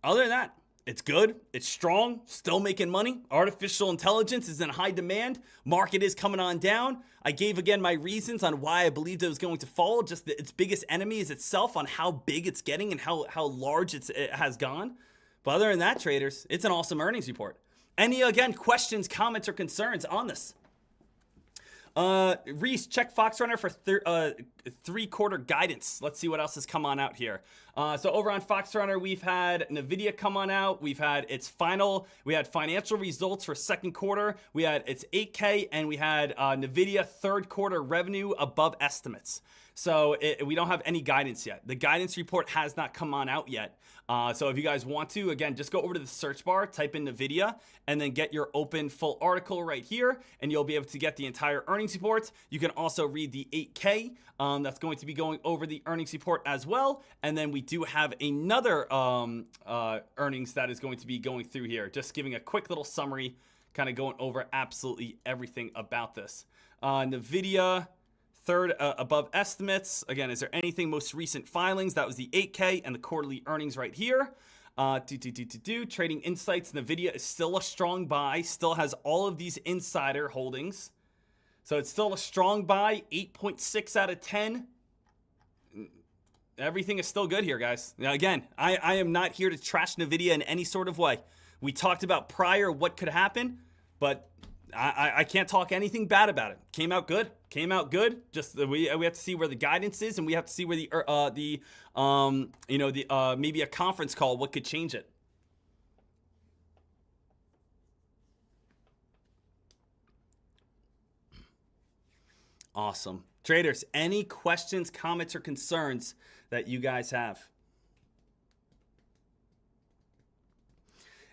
other than that, it's good. It's strong. Still making money. Artificial intelligence is in high demand. Market is coming on down. I gave, again, my reasons on why I believed it was going to fall. Just that its biggest enemy is itself, on how big it's getting and how large it has gone. But other than that, traders, it's an awesome earnings report. Any, again, questions, comments, or concerns on this? Reese, check Foxrunner for 3-quarter guidance. Let's see what else has come on out here. So over on Foxrunner, we've had Nvidia come on out. We had financial results for second quarter. We had its 8K, and we had Nvidia third quarter revenue above estimates. So we don't have any guidance yet. The guidance report has not come on out yet. So if you guys want to, again, just go over to the search bar, type in Nvidia, and then get your open full article right here, and you'll be able to get the entire earnings report. You can also read the 8K. That's going to be going over the earnings report as well. And then we do have another earnings that is going to be going through here. Just giving a quick little summary, kind of going over absolutely everything about this. Nvidia, third above estimates. Again, is there anything most recent filings? That was the 8K and the quarterly earnings right here. Trading insights. Nvidia is still a strong buy. Still has all of these insider holdings. So it's still a strong buy, 8.6 out of 10. Everything is still good here, guys. Now, again, I am not here to trash Nvidia in any sort of way. We talked about prior what could happen, but I can't talk anything bad about it. Came out good. Came out good. Just we have to see where the guidance is, and we have to see where maybe a conference call, what could change it. Awesome. Traders, any questions, comments, or concerns that you guys have?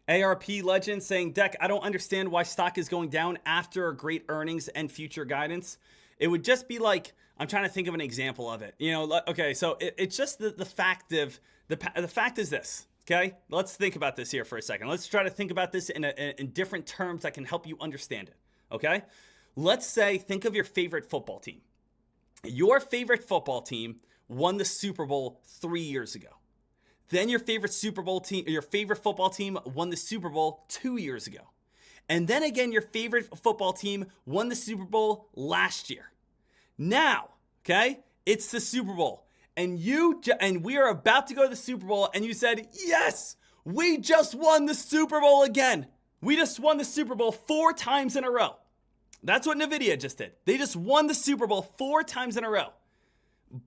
ARP Legend saying, Deck, I don't understand why stock is going down after great earnings and future guidance. It would just be like, I'm trying to think of an example of it. You know, okay, so it's just the fact of, the fact is this, okay? Let's think about this here for a second. Let's try to think about this in different terms that can help you understand it, okay? Let's say, think of your favorite football team. Your favorite football team won the Super Bowl 3 years ago. Then your favorite football team won the Super Bowl 2 years ago. And then again, your favorite football team won the Super Bowl last year. Now, okay, it's the Super Bowl. And we are about to go to the Super Bowl, and you said, yes, we just won the Super Bowl again. We just won the Super Bowl 4 times in a row. That's what Nvidia just did. They just won the Super Bowl 4 times in a row.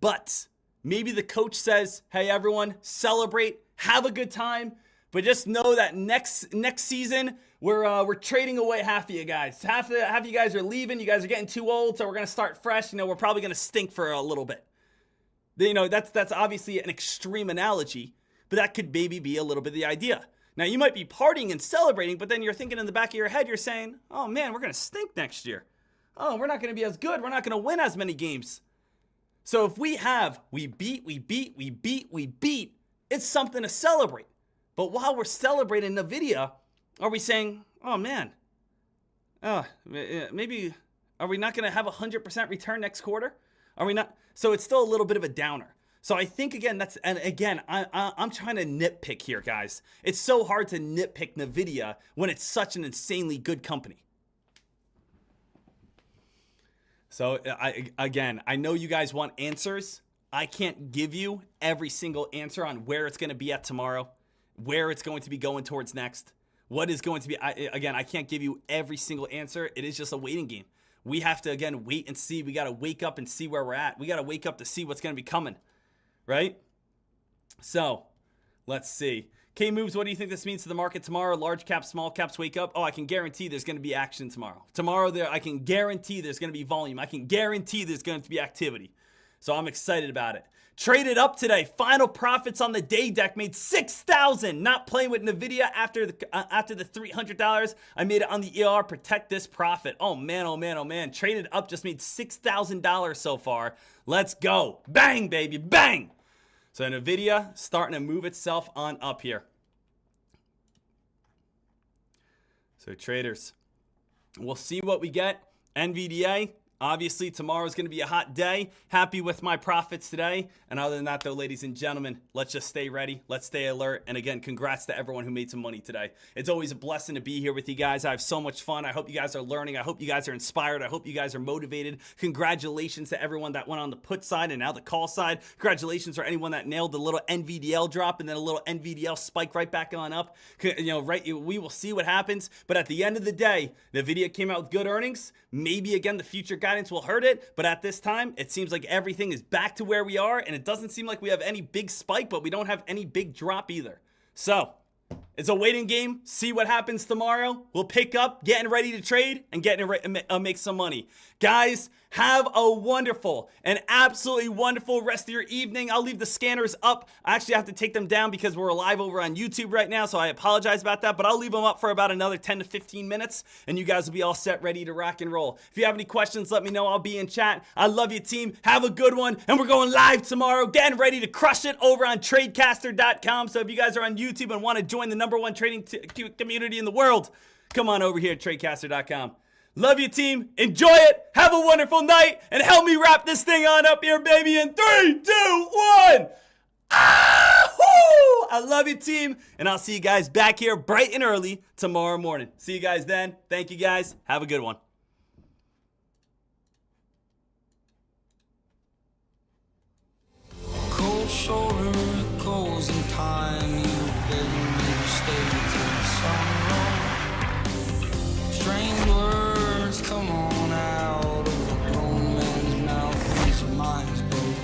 But maybe the coach says, hey, everyone, celebrate, have a good time, but just know that next season, we're trading away half of you guys. Half of you guys are leaving. You guys are getting too old, so we're going to start fresh. You know, we're probably going to stink for a little bit. You know, that's obviously an extreme analogy, but that could maybe be a little bit of the idea. Now, you might be partying and celebrating, but then you're thinking in the back of your head, you're saying, oh, man, we're going to stink next year. Oh, we're not going to be as good. We're not going to win as many games. So if we beat, it's something to celebrate. But while we're celebrating Nvidia, are we saying, oh, man, maybe are we not going to have 100% return next quarter? Are we not? So it's still a little bit of a downer. So I think, again, I'm trying to nitpick here, guys. It's so hard to nitpick Nvidia when it's such an insanely good company. So I know you guys want answers. I can't give you every single answer on where it's going to be at tomorrow, where it's going to be going towards next, what is going to be. I can't give you every single answer. It is just a waiting game. We have to, again, wait and see. We got to wake up and see where we're at. We got to wake up to see what's going to be coming. Right? So, let's see. K-Moves, what do you think this means to the market tomorrow? Large caps, small caps wake up. Oh, I can guarantee there's going to be action tomorrow. I can guarantee there's going to be volume. I can guarantee there's going to be activity. So I'm excited about it. Traded up today. Final profits on the day, Deck. Made $6,000. Not playing with Nvidia after the $300. I made it on the ER. Protect this profit. Oh, man, oh, man, oh, man. Traded up. Just made $6,000 so far. Let's go. Bang, baby. Bang. So Nvidia starting to move itself on up here. So traders, we'll see what we get. NVDA, obviously tomorrow's going to be a hot day. Happy with my profits today. And other than that, though, ladies and gentlemen, let's just stay ready. Let's stay alert. And again, congrats to everyone who made some money today. It's always a blessing to be here with you guys. I have so much fun. I hope you guys are learning. I hope you guys are inspired. I hope you guys are motivated. Congratulations to everyone that went on the put side and now the call side. Congratulations for anyone that nailed the little NVDL drop and then a little NVDL spike right back on up. You know, right? We will see what happens. But at the end of the day, Nvidia came out with good earnings. Maybe again, the future guidance will hurt it. But at this time, it seems like everything is back to where we are. And it doesn't seem like we have any big spike, but we don't have any big drop either. So it's a waiting game. See what happens tomorrow. We'll pick up, getting ready to trade, and getting ready to make some money. Guys, have a wonderful and absolutely wonderful rest of your evening. I'll leave the scanners up. I actually have to take them down because we're live over on YouTube right now, so I apologize about that, but I'll leave them up for about another 10 to 15 minutes, and you guys will be all set, ready to rock and roll. If you have any questions, let me know. I'll be in chat. I love you, team. Have a good one, and we're going live tomorrow. Getting ready to crush it over on Tradecaster.com, so if you guys are on YouTube and want to join the #1 trading community in the world, come on over here at Tradecaster.com. Love you, team. Enjoy it. Have a wonderful night. And help me wrap this thing on up here, baby, in 3, 2, 1. Ah-hoo! I love you, team. And I'll see you guys back here bright and early tomorrow morning. See you guys then. Thank you, guys. Have a good one. shoulder it goes in time. You beg me to stay till the sun rolls. Strange words come on out of a grown man's mouth when his mind's broke.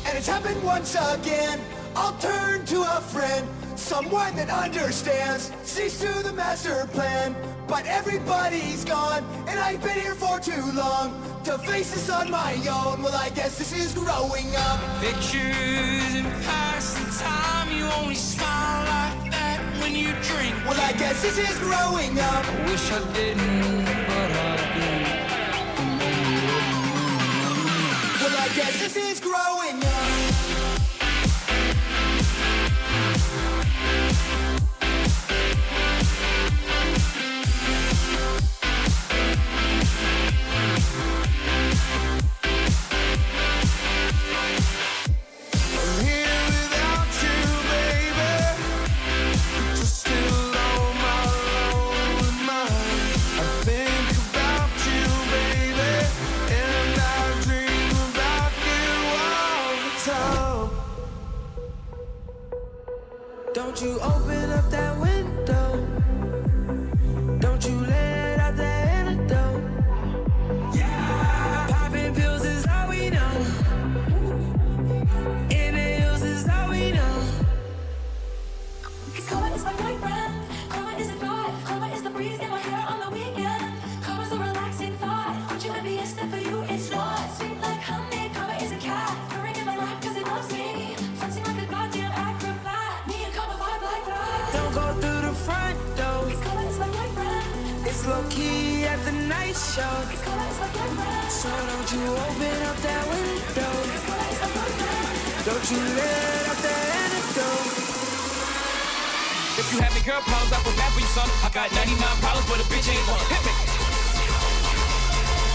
And it's happened once again. I'll turn to a friend, someone that understands, sees through the master plan. But everybody's gone, and I've been here for too long to face this on my own. Well, I guess this is growing up. Pictures in past and time, you only smile like that when you drink. Well, I guess this is growing up. I wish I didn't, but I do. Well, I guess this is growing up. Don't you open up that window. Don't you let out that antidote. Yeah. Popping pills is all we know. Inhales is all we know. Cause karma is my boyfriend. Karma is a thought. Karma is the breeze in my hair on the weekend. Karma's a relaxing thought. Aren't you envious that for you it's not? Sweet like honey. Karma is a cat. Purring in my lap cause it loves me. Flexing like a goddamn acrobat. Me and karma vibe like that. Don't go through the front door. Cause karma is my boyfriend. It's low key at the night show. Cause karma is my boyfriend. So don't you open up that window. Cause karma is my boyfriend. Don't you let out that antidote. If you having girl problems, I feel bad for you, son. I got 99 problems, but a bitch ain't one. Hit me.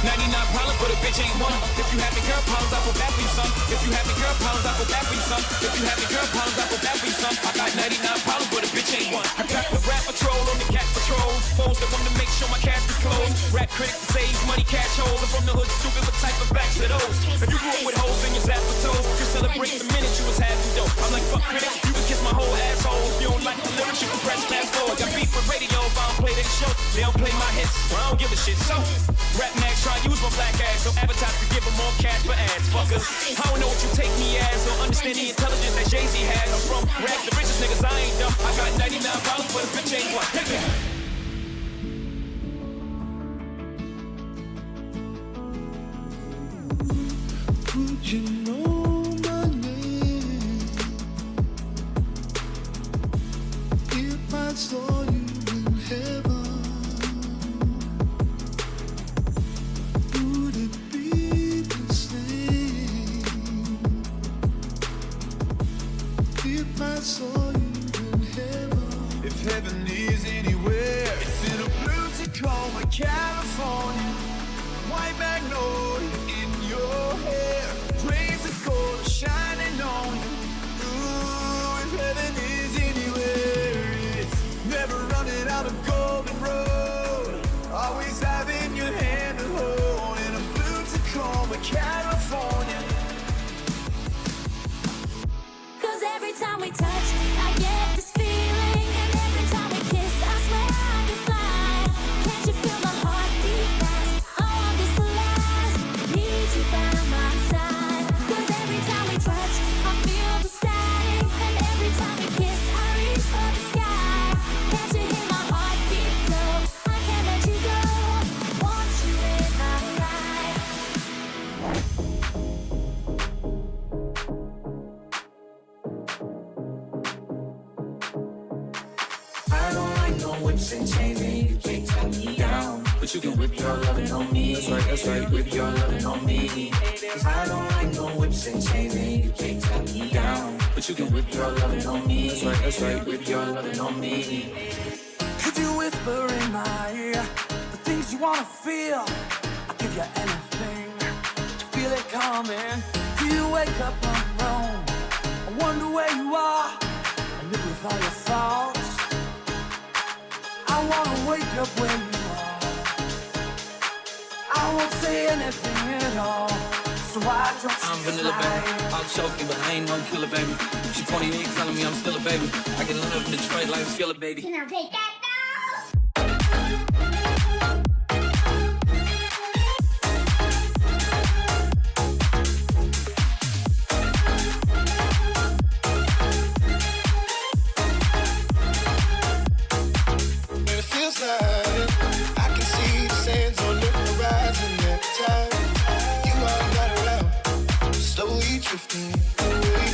99 problems, but a bitch ain't one. If you having girl problems, I feel bad for you, son. If you having girl problems, I feel bad for you, son. If you having girl problems, I feel bad for you, son. I got 99 problems, but a bitch ain't one. I got the rap patrol on the cat patrol. Foes that want to make sure my cash is closed. Rap critics that save money, cash holes. I'm from the hood, stupid, what type of facts are those? If you grew up with holes in your zap for toes, you celebrate the minute you was having dope. I'm like, fuck critics, you can kiss my whole asshole. If you don't like the lyrics, you can press fast forward. Got beef with radio if I don't play their show. They don't play my hits, well, I don't give a shit. So, rap mags try to use my black ass. So advertise to give them more cash for ads, fuckers. I don't know what you take me as. Don't understand the intelligence that Jay-Z has. I'm from rap the richest niggas, I ain't dumb. I got 99 problems, but a bitch ain't one. Hit me. Would you know my name if I saw you in heaven? Would it be the same if I saw you in heaven? If heaven is anywhere, it's in a blue Tacoma, California. White magnolia in your hair, praise of gold shining on you. Ooh, if heaven is anywhere, it's never running out of golden road. Always having your hand to hold in a blue Tacoma, California. Cause every time we touch, I get this feeling. And every time we kiss, I swear I can fly. Can't you feel my heartbeat fast? I want this to last. Need you by my side. Cause every time we touch, I feel the static. And every time we kiss, I reach for the sky. Can't you hear my heartbeat so I can't let you go. Want you in my life. I don't like no whips and chains and you can't tie me down. But you can whip your lovin' on me. That's right, whip your lovin' on me. Cause I don't like no whips and chains and you can't tie me down. But you can whip your lovin' on me. That's right, whip your lovin' on me. Could you whisper in my ear the things you wanna feel? I'll give you anything to feel it coming. Do you wake up on your own? I wonder where you are. I live with all your thoughts. I wanna wake up where you are. I won't say anything at all. I'm vanilla, baby. I'll choke you, but I ain't no killer, baby. She 28, telling me I'm still a baby. I get love from Detroit like a skillet, baby. Can I take that down? It feels like I can see the sands on the horizon every time you are not around. Slowly drifting away,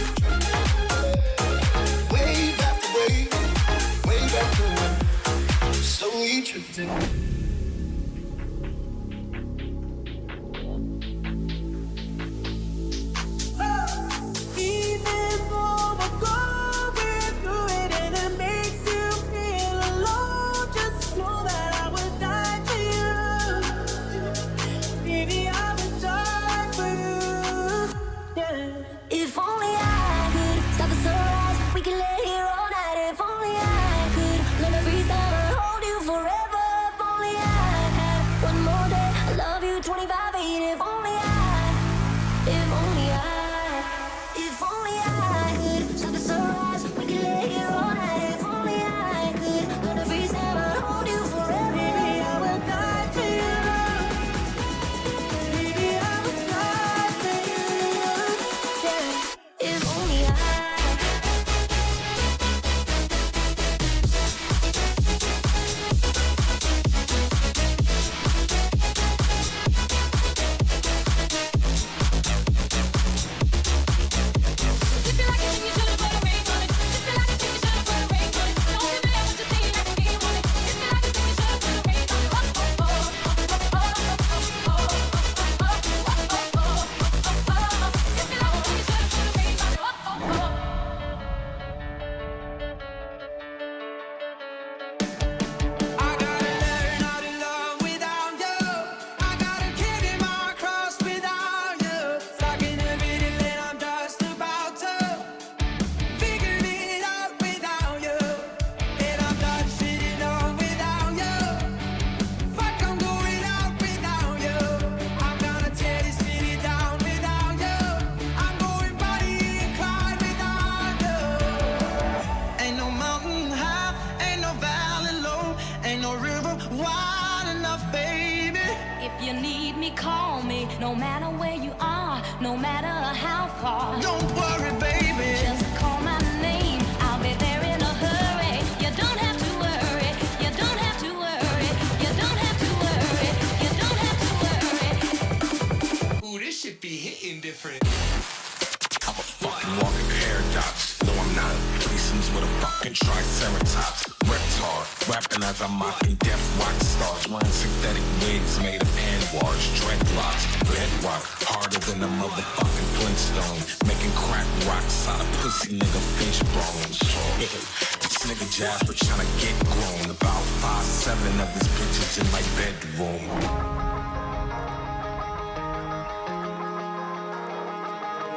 wave after wave, wave after wave, slowly drifting. If only I could stop the sunrise, we could lay here all night. If only I could learn to freeze and hold you forever. If only I had one more day, I love you 25/8. If only I could stop the sunrise, we could lay here all night. If only I could learn to freeze and hold you forever. Baby, I would die for you. Baby, I would die for you. Yeah. If only I. If you like it, then you should've put a ring on it. If you like it, then you should've put a ring on it. Don't give me what you see, you never be on it. If you like it, then you should've put a ring on it. Oh, oh, oh, oh, oh, oh, oh, oh, oh, oh, oh, oh. If you like it, then you should've put a ring on it. Oh, oh, oh. I gotta learn how to love without you. I gotta carry my cross without you. Talking every day that I'm just about to figure it out without you. And I'm done sitting on without you. Fuck, I'm going out without you. I'm gonna tear this city down without you. I'm going body inclined without you. Ain't no mountain high, ain't no valley low, ain't no river wide enough, baby. If you need me, call me. No matter where you are, no matter how far. Don't worry, baby. Just call my name. I'll be there in a hurry. You don't have to worry. You don't have to worry. You don't have to worry. You don't have to worry. Ooh, this shit be hitting different. I'm a fucking walking paradox. No, I'm not a Masons with a fucking triceratops. Reptar, rapping as I'm mocking death rock stars. Wearing synthetic wigs made of anwars, dreadlocks, bedrock, harder than a motherfucking Flintstone. Making crack rocks out of pussy nigga fish bones. This nigga Jasper tryna get grown. About 5'7" of these bitches in my bedroom.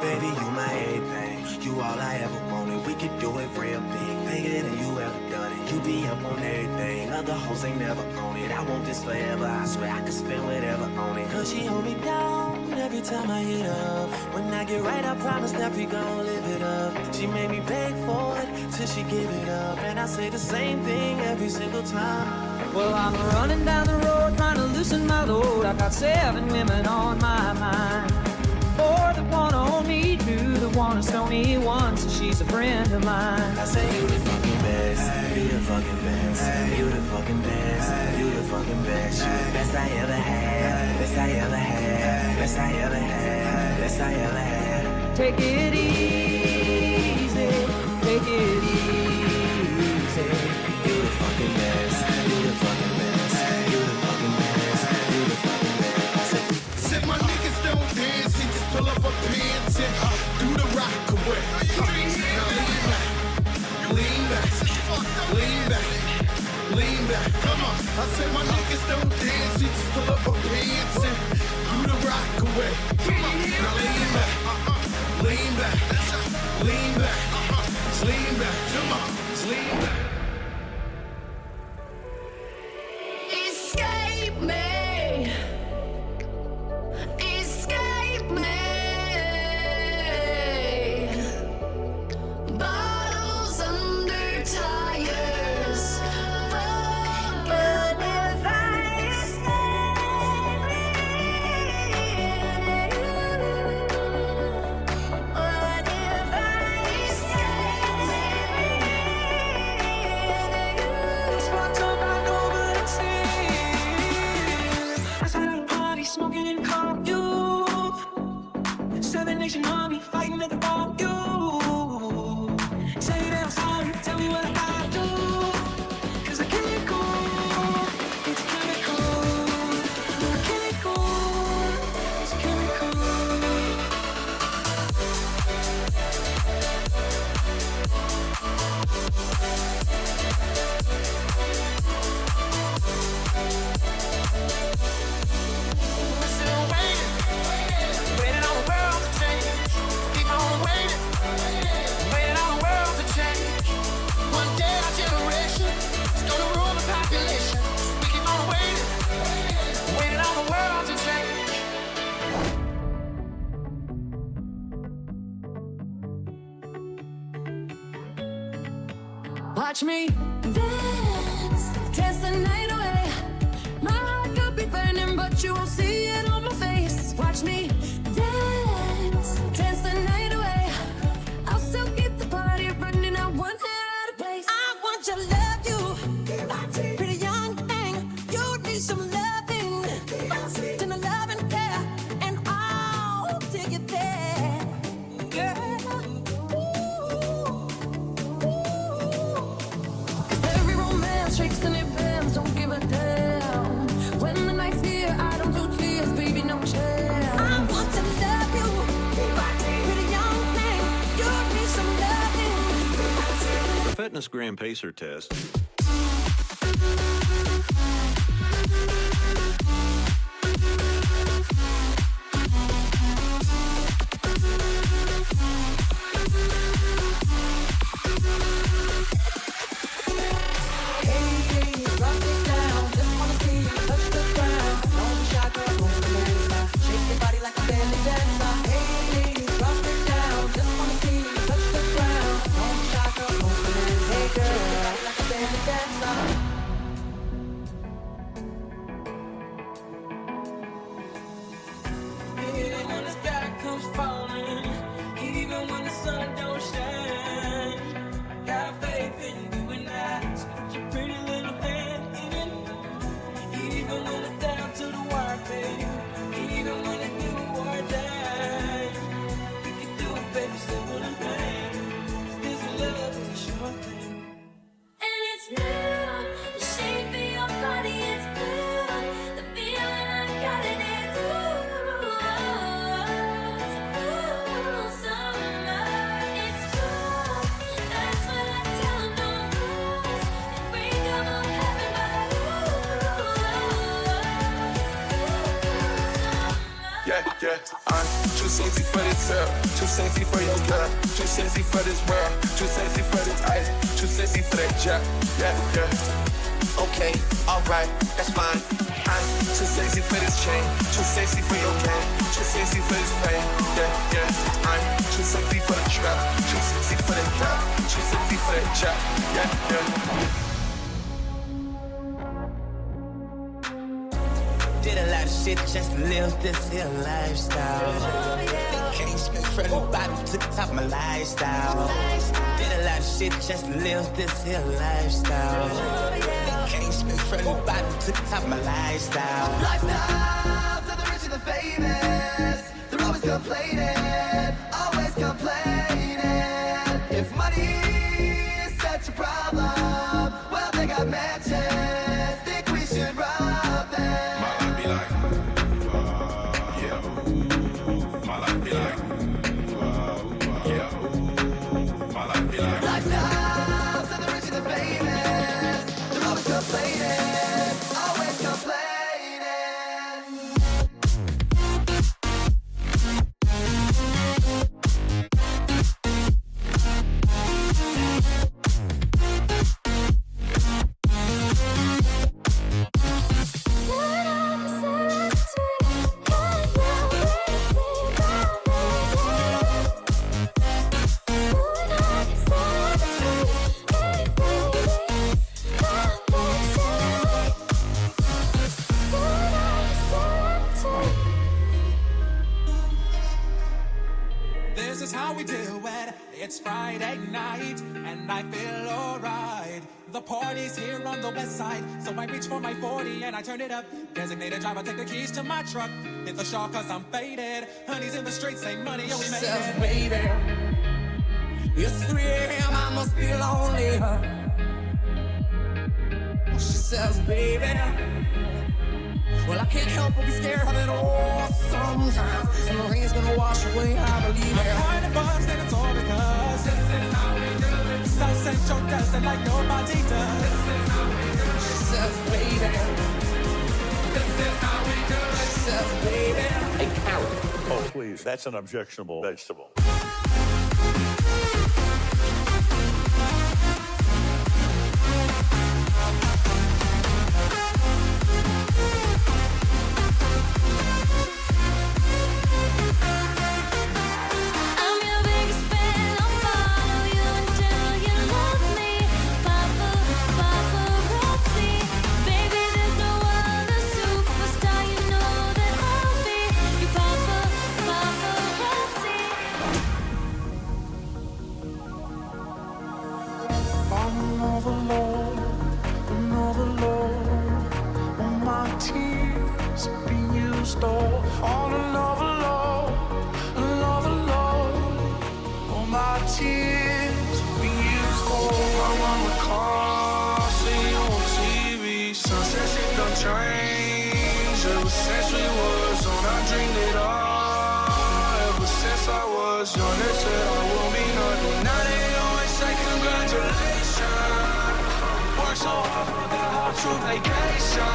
Baby, you my everything. You all I ever wanted. We could do it real big, bigger than you ever done it. You be up on everything. Other hoes ain't never on it. I want this forever. I swear I could spend whatever on it. Cause she hold me down every time I hit up. When I get right, I promise that we gon' live it up. She made me beg for it till she give it up. And I say the same thing every single time. Well, I'm running down the road trying to loosen my load. I got 7 women on my mind. 4 that wanna own me, 2 that wanna stone me, 1 so she's a friend of mine. I say you the fucking best, you the fucking best, you the fucking best, you the fucking best, best I ever had, best I ever had, best I ever had, best I ever had. Take it easy, take it easy. You the fucking best, you the fucking best, you the fucking best, you the fucking best. Said my niggas don't dance, he just pull up a pants and do the rock away. Now lean back, lean back, lean back. Come on, I said my niggas don't dance, he just pull up a pants and do the rock away. Come on, now lean back, lean back, lean back, lean back. Come on, lean back. Escape me. Escape me. Watch me dance, dance the night away. My heart could be burning, but you won't see it on my face. Watch me dance, dance the night away. I'll still keep the party running. I want it out of place. I want to love you, pretty young thing. You need some loving, then a love and care, and I'll take it there, girl. Every romance shakes and it bends, don't give a damn. When the night's here, I don't do tears, baby, no chance. I want to love you, pretty young thing. You need some loving. The Fitness Gram Pacer test. Even when the sky comes falling, even when the sun don't shine, I got faith in you and I. So put your pretty little hand in it. Even when it's down to the wire, baby. Even when it's do or die, we can do it, baby, simple and plain. This love is a sure thing. And it's new, the shape of your body, it's blue. The feeling I got it, it's cool. It's cool, summer, it's cool. That's what I tell 'em, no rules. They break up on heaven, but Yeah, I'm too sexy for this girl, too sexy for your girl, too sexy for this world, too sexy for this ice, too sexy for that job. Yeah. Okay, alright, that's fine. I'm too sexy for this chain, too sexy for your game, too sexy for this fame. Yeah. I'm too sexy for the trap, too sexy for that job, too sexy for that job. Yeah. Did a lot of shit just to live this here lifestyle. Came straight from the bottom to the top of my lifestyle. Did a lot of shit just to live this here lifestyle. Came straight from the bottom to the top of my lifestyle. Lifestyles of the rich and the famous. They're always complaining, always complaining. If money is such a problem, well, they got mansions. Think we should rob them. My life be like, yeah. My life be like, yeah. My life be like. Lifestyles of the rich and the famous. They're always complaining, always complaining. This is how we do it. It's Friday night, and I feel alright. The party's here on the west side, so I reach for my 40 and I turn it up. Designated driver, take the keys to my truck. Hit the shawl cause I'm faded. Honey's in the streets, say money, yeah, we made it. Baby, it's 3 a.m., I must be lonely. She says, baby, well, I can't help but be scared of it all sometimes. And the rain's gonna wash away, I believe it. Party buzz, and it's all because this is how we do it. South Central does it like nobody does. This is how we do it. She says, baby, This is how we do it. she says, baby. A carrot. Oh, please, that's an objectionable vegetable. I'm your biggest fan. I'll follow you until you love me. Pop store. On another load, another load. All my tears we used for. I'm on the car, see you on TV. Sunset shit done changed. Ever since we was on, I dreamed it all. Ever since I was young, they said I will be nothing. Now they always say congratulations. Work so hard for that hard true vacation.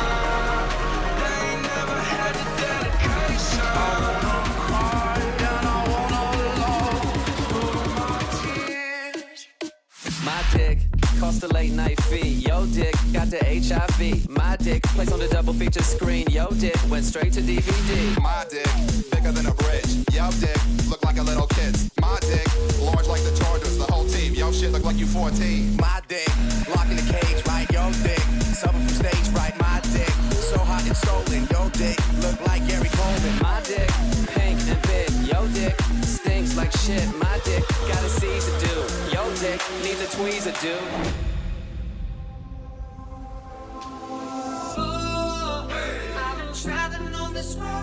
They ain't never had the dedication. I wanna cry and I wanna love. Through my tears. My dick cost a late night fee. Yo dick got the HIV. My dick placed on the double feature screen. Yo dick went straight to DVD. My dick bigger than a bridge. Yo dick look like a little kid's. My dick large like the Chargers. The whole team. Yo shit look like you 14. My dick, locked in the cage, right? Yo dick, suffering from stage fright. My dick, so hot and stolen. Yo dick, look like Gary Coleman. My dick pink and big. Yo dick stinks like shit. My dick got a Caesar do. Yo dick needs a tweezer dude. I've been traveling on this road.